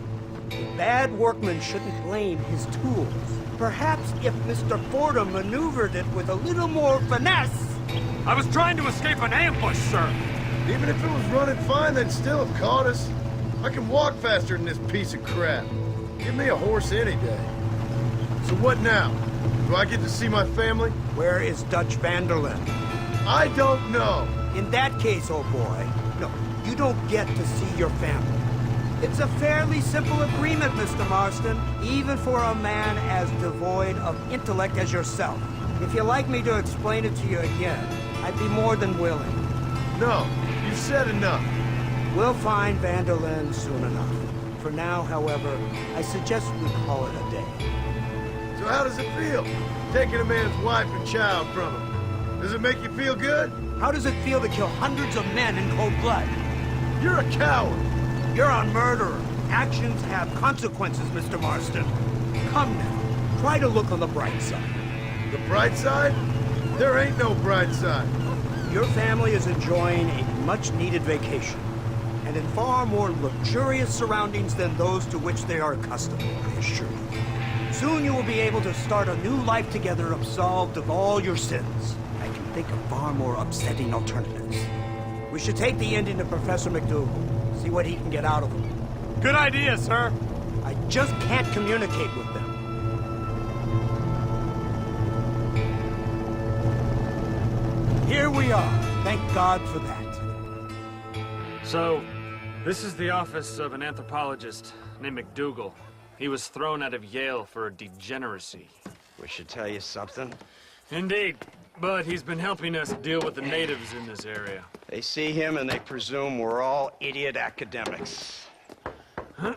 A bad workman shouldn't blame his tools. Perhaps if Mr. Fordham maneuvered it with a little more finesse... I was trying to escape an ambush, sir. Even if it was running fine, they'd still have caught us. I can walk faster than this piece of crap. Give me a horse any day. So what now? Do I get to see my family? Where is Dutch Vanderlyn? I don't know. In that case, old boy, no, you don't get to see your family. It's a fairly simple agreement, Mr. Marston, even for a man as devoid of intellect as yourself. If you'd like me to explain it to you again, I'd be more than willing. No, you've said enough. We'll find Vanderlyn soon enough. For now, however, I suggest we call it a day. So how does it feel, taking a man's wife and child from him? Does it make you feel good? How does it feel to kill hundreds of men in cold blood? You're a coward. You're a murderer. Actions have consequences, Mr. Marston. Come now, try to look on the bright side. The bright side? There ain't no bright side. Your family is enjoying a much-needed vacation, and in far more luxurious surroundings than those to which they are accustomed, I assure you. Soon you will be able to start a new life together, absolved of all your sins. I can think of far more upsetting alternatives. We should take the Indian to Professor McDougal, see what he can get out of him. Good idea, sir. I just can't communicate with them. Here we are. Thank God for that. So, this is the office of an anthropologist named McDougal. He was thrown out of Yale for a degeneracy. We should tell you something. Indeed, but he's been helping us deal with the natives in this area. They see him and they presume we're all idiot academics. Huh?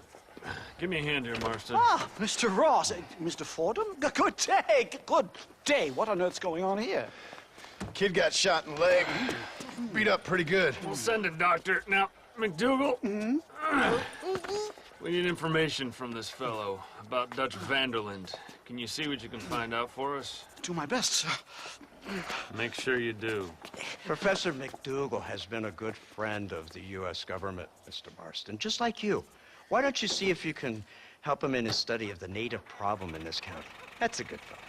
Give me a hand here, Marston. Ah, Mr. Ross. Mr. Fordham? Good day. Good day. What on earth's going on here? Kid got shot in the leg. Beat up pretty good. We'll send a doctor. Now, McDougal, we need information from this fellow about Dutch Vanderlyn. Can you see what you can find out for us? Do my best, sir. Make sure you do. Professor McDougal has been a good friend of the U.S. government, Mr. Marston, just like you. Why don't you see if you can help him in his study of the native problem in this county? That's a good fellow.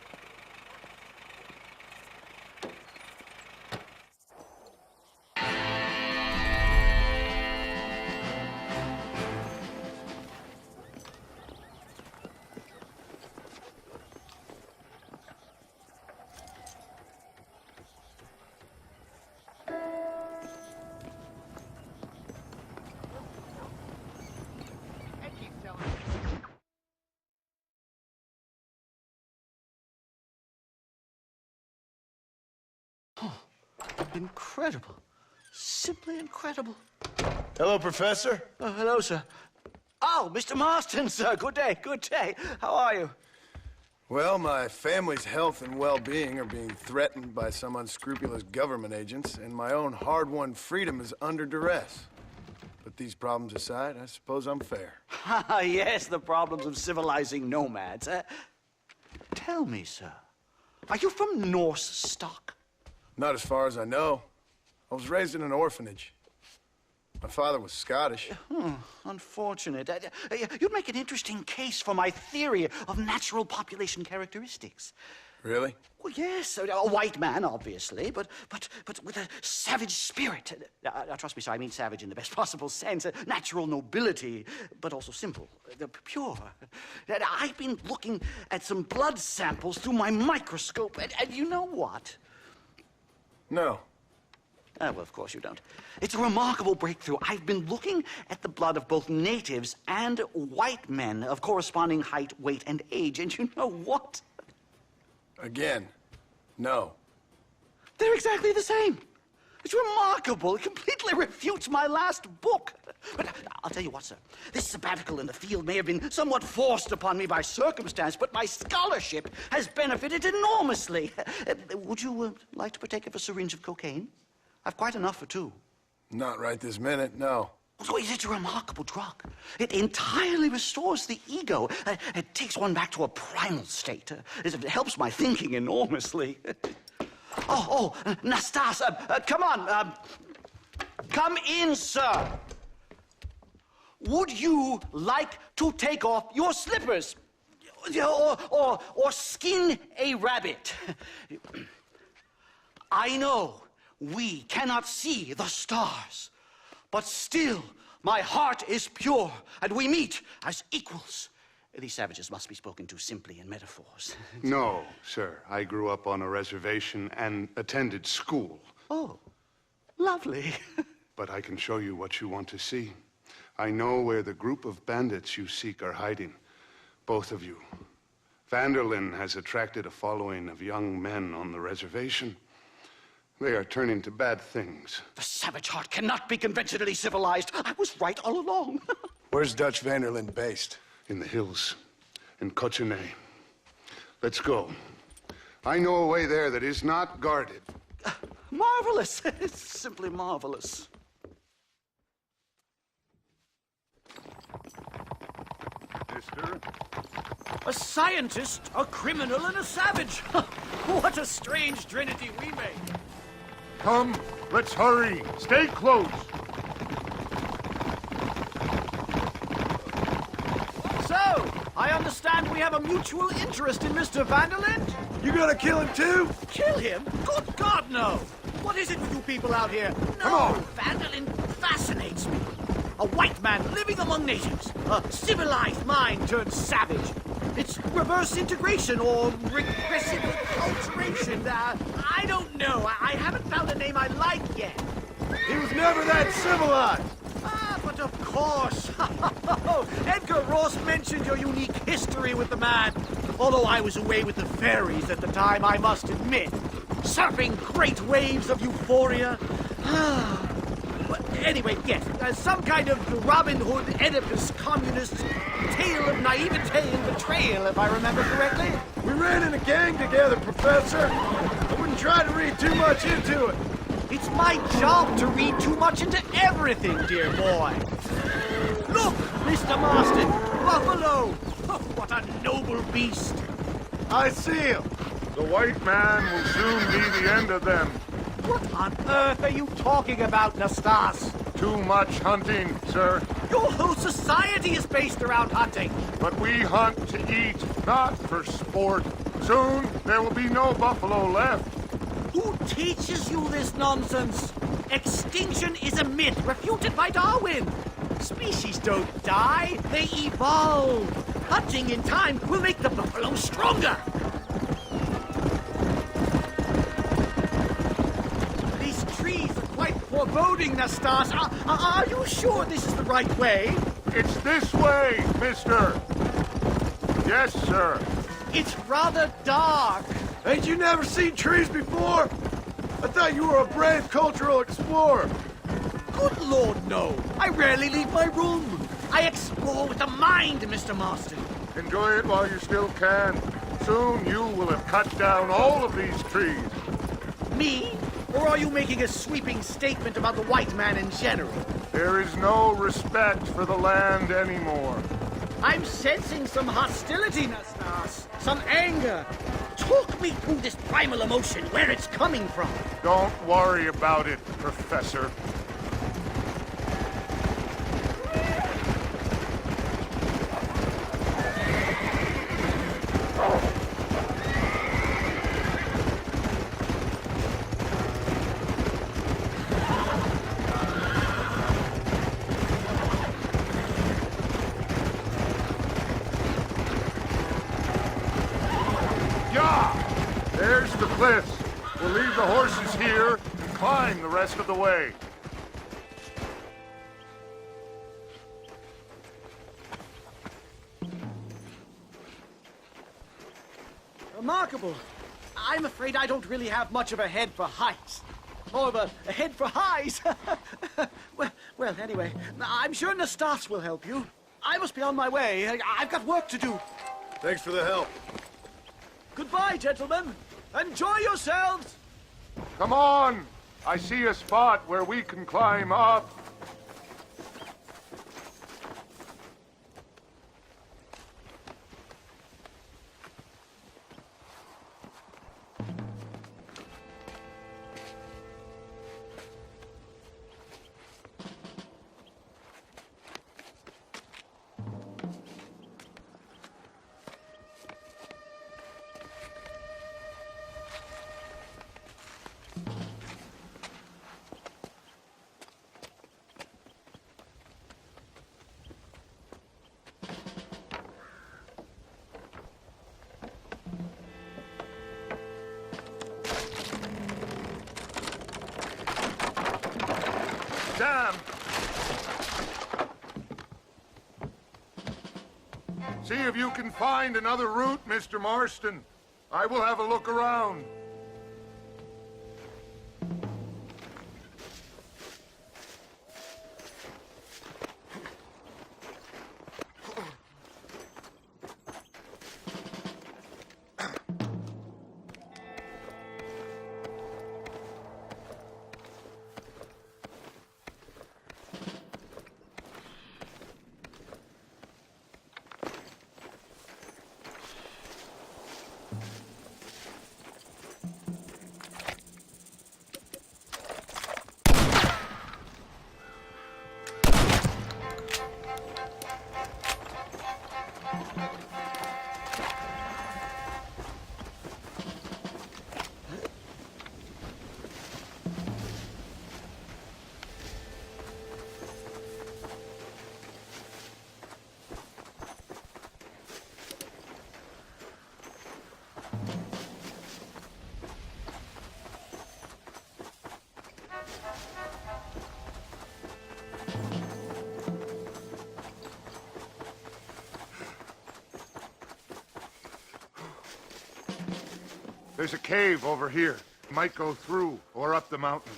Incredible. Simply incredible. Hello, Professor. Hello, sir. Oh, Mr. Marston, sir. Good day, good day. How are you? Well, my family's health and well-being are being threatened by some unscrupulous government agents, and my own hard-won freedom is under duress. But these problems aside, I suppose I'm fair. Yes, the problems of civilizing nomads. Tell me, sir, are you from Norse stock? Not as far as I know. I was raised in an orphanage. My father was Scottish. Unfortunate. You'd make an interesting case for my theory of natural population characteristics. Really? Well, yes, a white man, obviously, but with a savage spirit. Trust me, sir, I mean savage in the best possible sense. Natural nobility, but also simple, pure. I've been looking at some blood samples through my microscope, and you know what? No. Well, of course you don't. It's a remarkable breakthrough. I've been looking at the blood of both natives and white men of corresponding height, weight, and age, and you know what? Again, no. They're exactly the same. It's remarkable. It completely refutes my last book. But I'll tell you what, sir. This sabbatical in the field may have been somewhat forced upon me by circumstance, but my scholarship has benefited enormously. Would you like to partake of a syringe of cocaine? I've quite enough for two. Not right this minute, no. So it's a remarkable drug. It entirely restores the ego. It takes one back to a primal state. It helps my thinking enormously. Nastas, come on. Come in, sir. Would you like to take off your slippers? Or skin a rabbit? I know we cannot see the stars, but still my heart is pure, and we meet as equals. These savages must be spoken to simply in metaphors. No, sir. I grew up on a reservation and attended school. Oh, lovely. But I can show you what you want to see. I know where the group of bandits you seek are hiding. Both of you. Vanderlyn has attracted a following of young men on the reservation. They are turning to bad things. The savage heart cannot be conventionally civilized. I was right all along. Where's Dutch Vanderlyn based? In the hills, in Cochene. Let's go. I know a way there that is not guarded. Marvelous. It's simply marvelous. Mister? A scientist, a criminal, and a savage. What a strange trinity we make. Come, let's hurry. Stay close. So, I understand we have a mutual interest in Mr. Vanderlyn? You gonna kill him too? Kill him? Good God, no! What is it with you people out here? No, Vanderlyn fascinates me. A white man living among natives. A civilized mind turned savage. It's reverse integration or regressive acculturation. I don't know. I haven't found a name I like yet. He was never that civilized. But of course. Edgar Ross mentioned your unique history with the man. Although I was away with the fairies at the time, I must admit. Surfing great waves of euphoria. But anyway, yes, some kind of Robin Hood, Oedipus, communist tale of naivete and betrayal, if I remember correctly. We ran in a gang together, Professor. I wouldn't try to read too much into it. It's my job to read too much into everything, dear boy. Look, Mr. Marston, buffalo. Oh, what a noble beast. I see him. The white man will soon be the end of them. What on earth are you talking about, Nastas? Too much hunting, sir. Your whole society is based around hunting. But we hunt to eat, not for sport. Soon, there will be no buffalo left. Who teaches you this nonsense? Extinction is a myth refuted by Darwin. Species don't die, they evolve. Hunting in time will make the buffalo stronger. These trees are quite foreboding, Nastas. Are you sure this is the right way? It's this way, mister. Yes, sir. It's rather dark. Ain't you never seen trees before? I thought you were a brave cultural explorer. Good Lord, no. I rarely leave my room. I explore with the mind, Mr. Marston. Enjoy it while you still can. Soon you will have cut down all of these trees. Me? Or are you making a sweeping statement about the white man in general? There is no respect for the land anymore. I'm sensing some hostility, Nastas. Some anger. Talk me through this primal emotion, where it's coming from. Don't worry about it, Professor. There's the cliffs. We'll leave the horses here and climb the rest of the way. Remarkable. I'm afraid I don't really have much of a head for heights. More of a head for highs. well, anyway, I'm sure Nastas will help you. I must be on my way. I've got work to do. Thanks for the help. Goodbye, gentlemen. Enjoy yourselves. Come on! I see a spot where we can climb up. jam. See if you can find another route, Mr. Marston. I will have a look around. There's a cave over here. Might go through or up the mountain.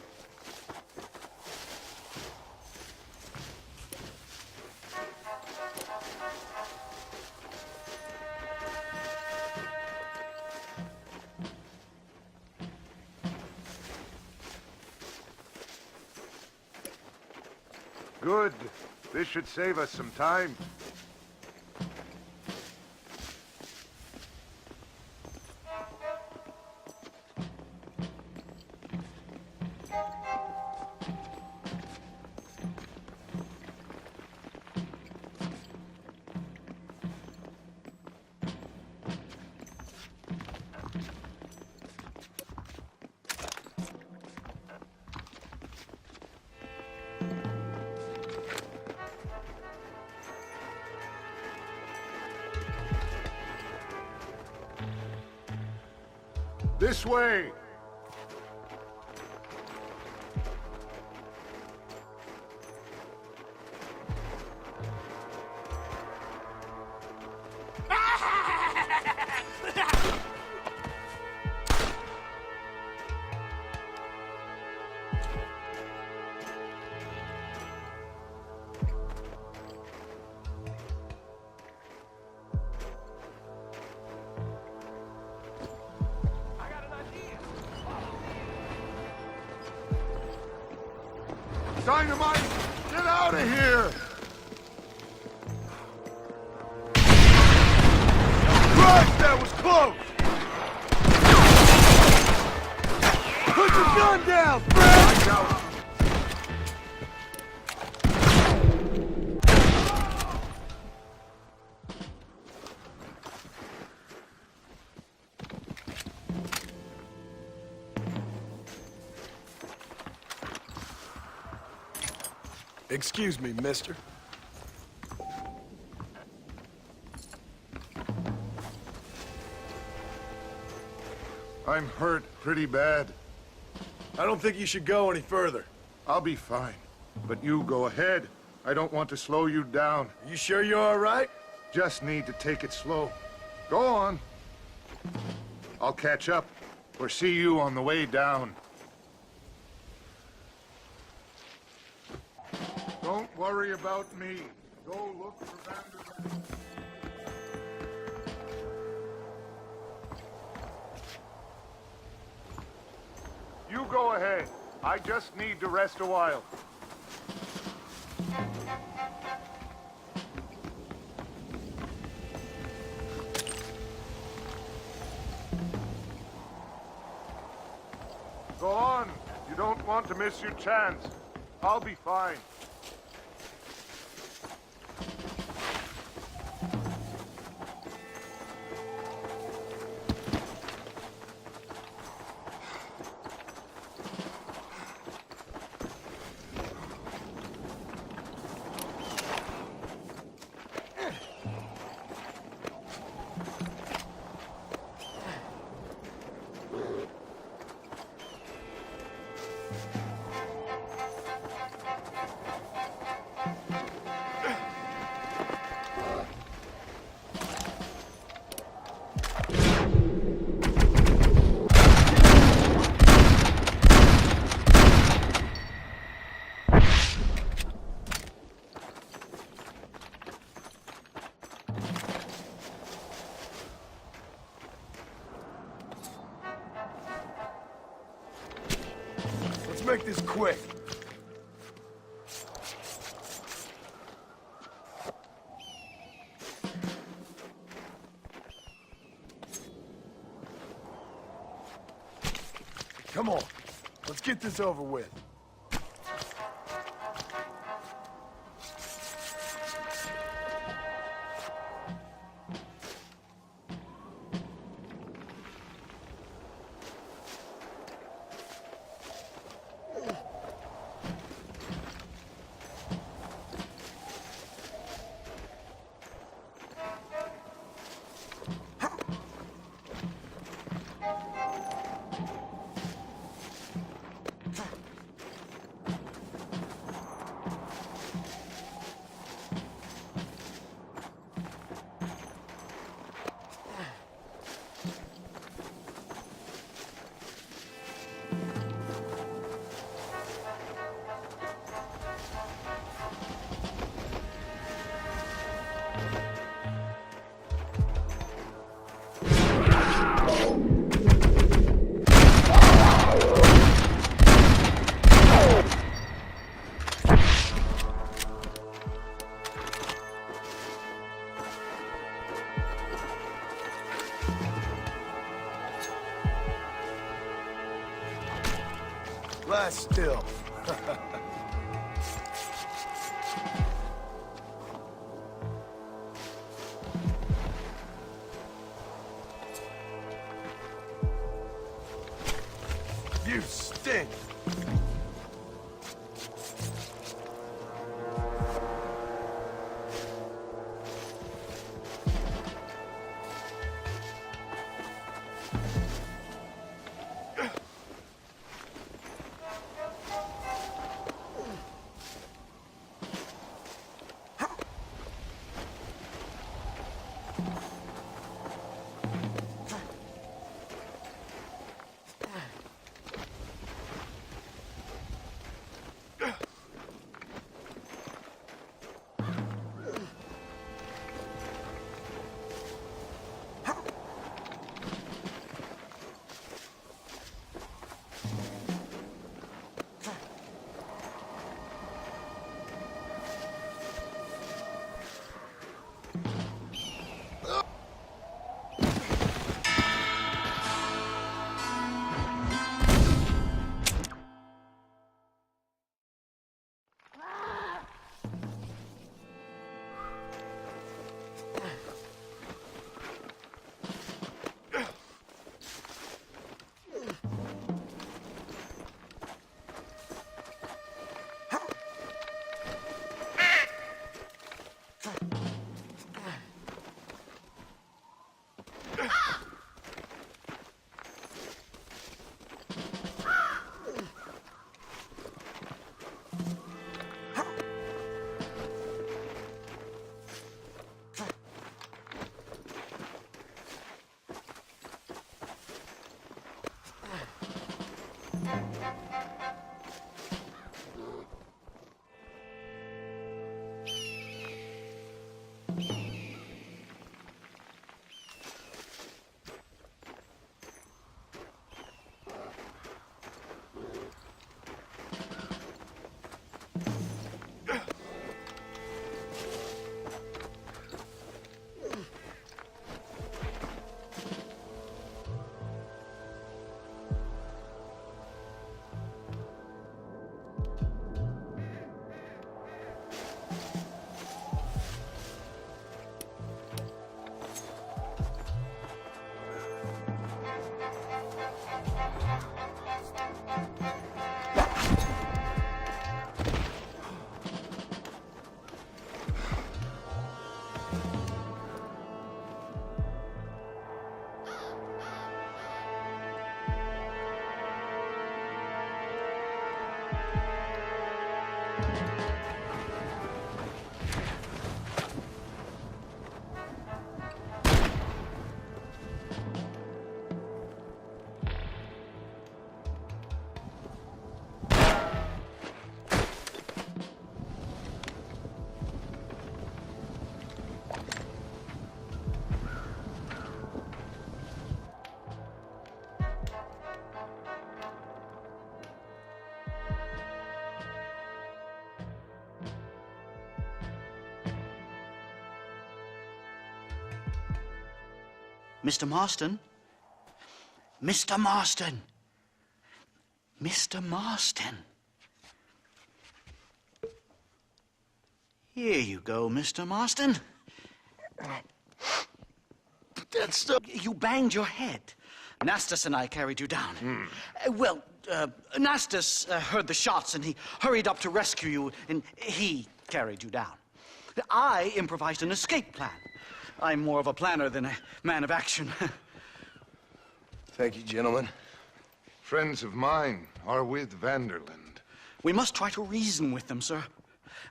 Good. This should save us some time. This way! Dynamite! Get out of here! Christ, that was close! Put your gun down, Fred! Excuse me, mister. I'm hurt pretty bad. I don't think you should go any further. I'll be fine. But you go ahead. I don't want to slow you down. You sure you're all right? Just need to take it slow. Go on. I'll catch up or see you on the way down. Don't worry about me. Go look for Vanderbilt. You go ahead. I just need to rest a while. Go on. You don't want to miss your chance. I'll be fine. make this quick. Come on, let's get this over with. Lie still. You stink. Mr. Marston? Mr. Marston! Mr. Marston! Here you go, Mr. Marston. That's the... You banged your head. Nastas and I carried you down. Nastas heard the shots and he hurried up to rescue you and he carried you down. I improvised an escape plan. I'm more of a planner than a man of action. Thank you, gentlemen. Friends of mine are with Vanderland. We must try to reason with them, sir.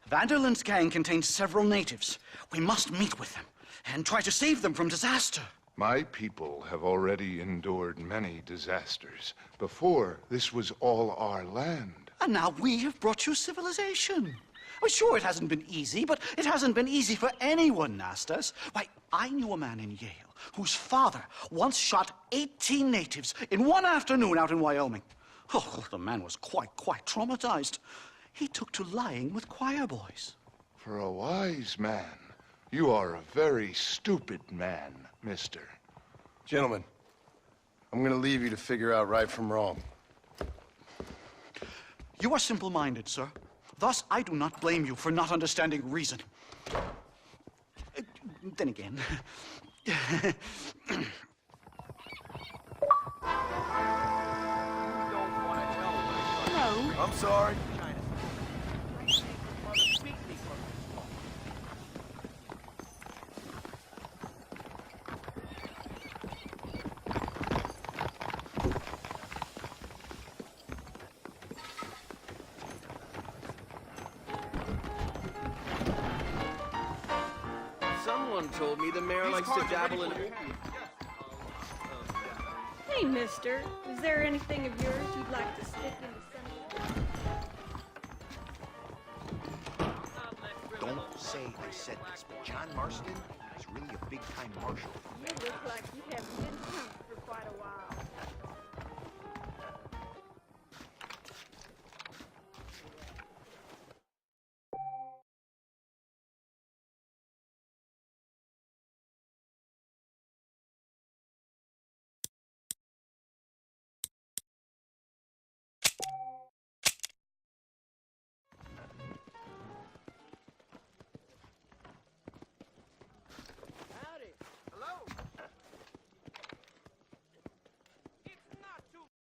Vanderland's gang contains several natives. We must meet with them and try to save them from disaster. My people have already endured many disasters. Before, this was all our land. And now we have brought you civilization. Well, sure, it hasn't been easy, but it hasn't been easy for anyone, Nastas. Why, I knew a man in Yale whose father once shot 18 natives in one afternoon out in Wyoming. Oh, the man was quite traumatized. He took to lying with choir boys. For a wise man, you are a very stupid man, mister. Gentlemen, I'm gonna leave you to figure out right from wrong. You are simple-minded, sir. Thus, I do not blame you for not understanding reason. Then again... No. I'm sorry. Someone told me the mayor likes to dabble in... Hey, mister. Is there anything of yours you'd like to stick into some... Don't say I said this, but John Marston is really a big-time marshal. You look like you haven't been drunk for quite a while.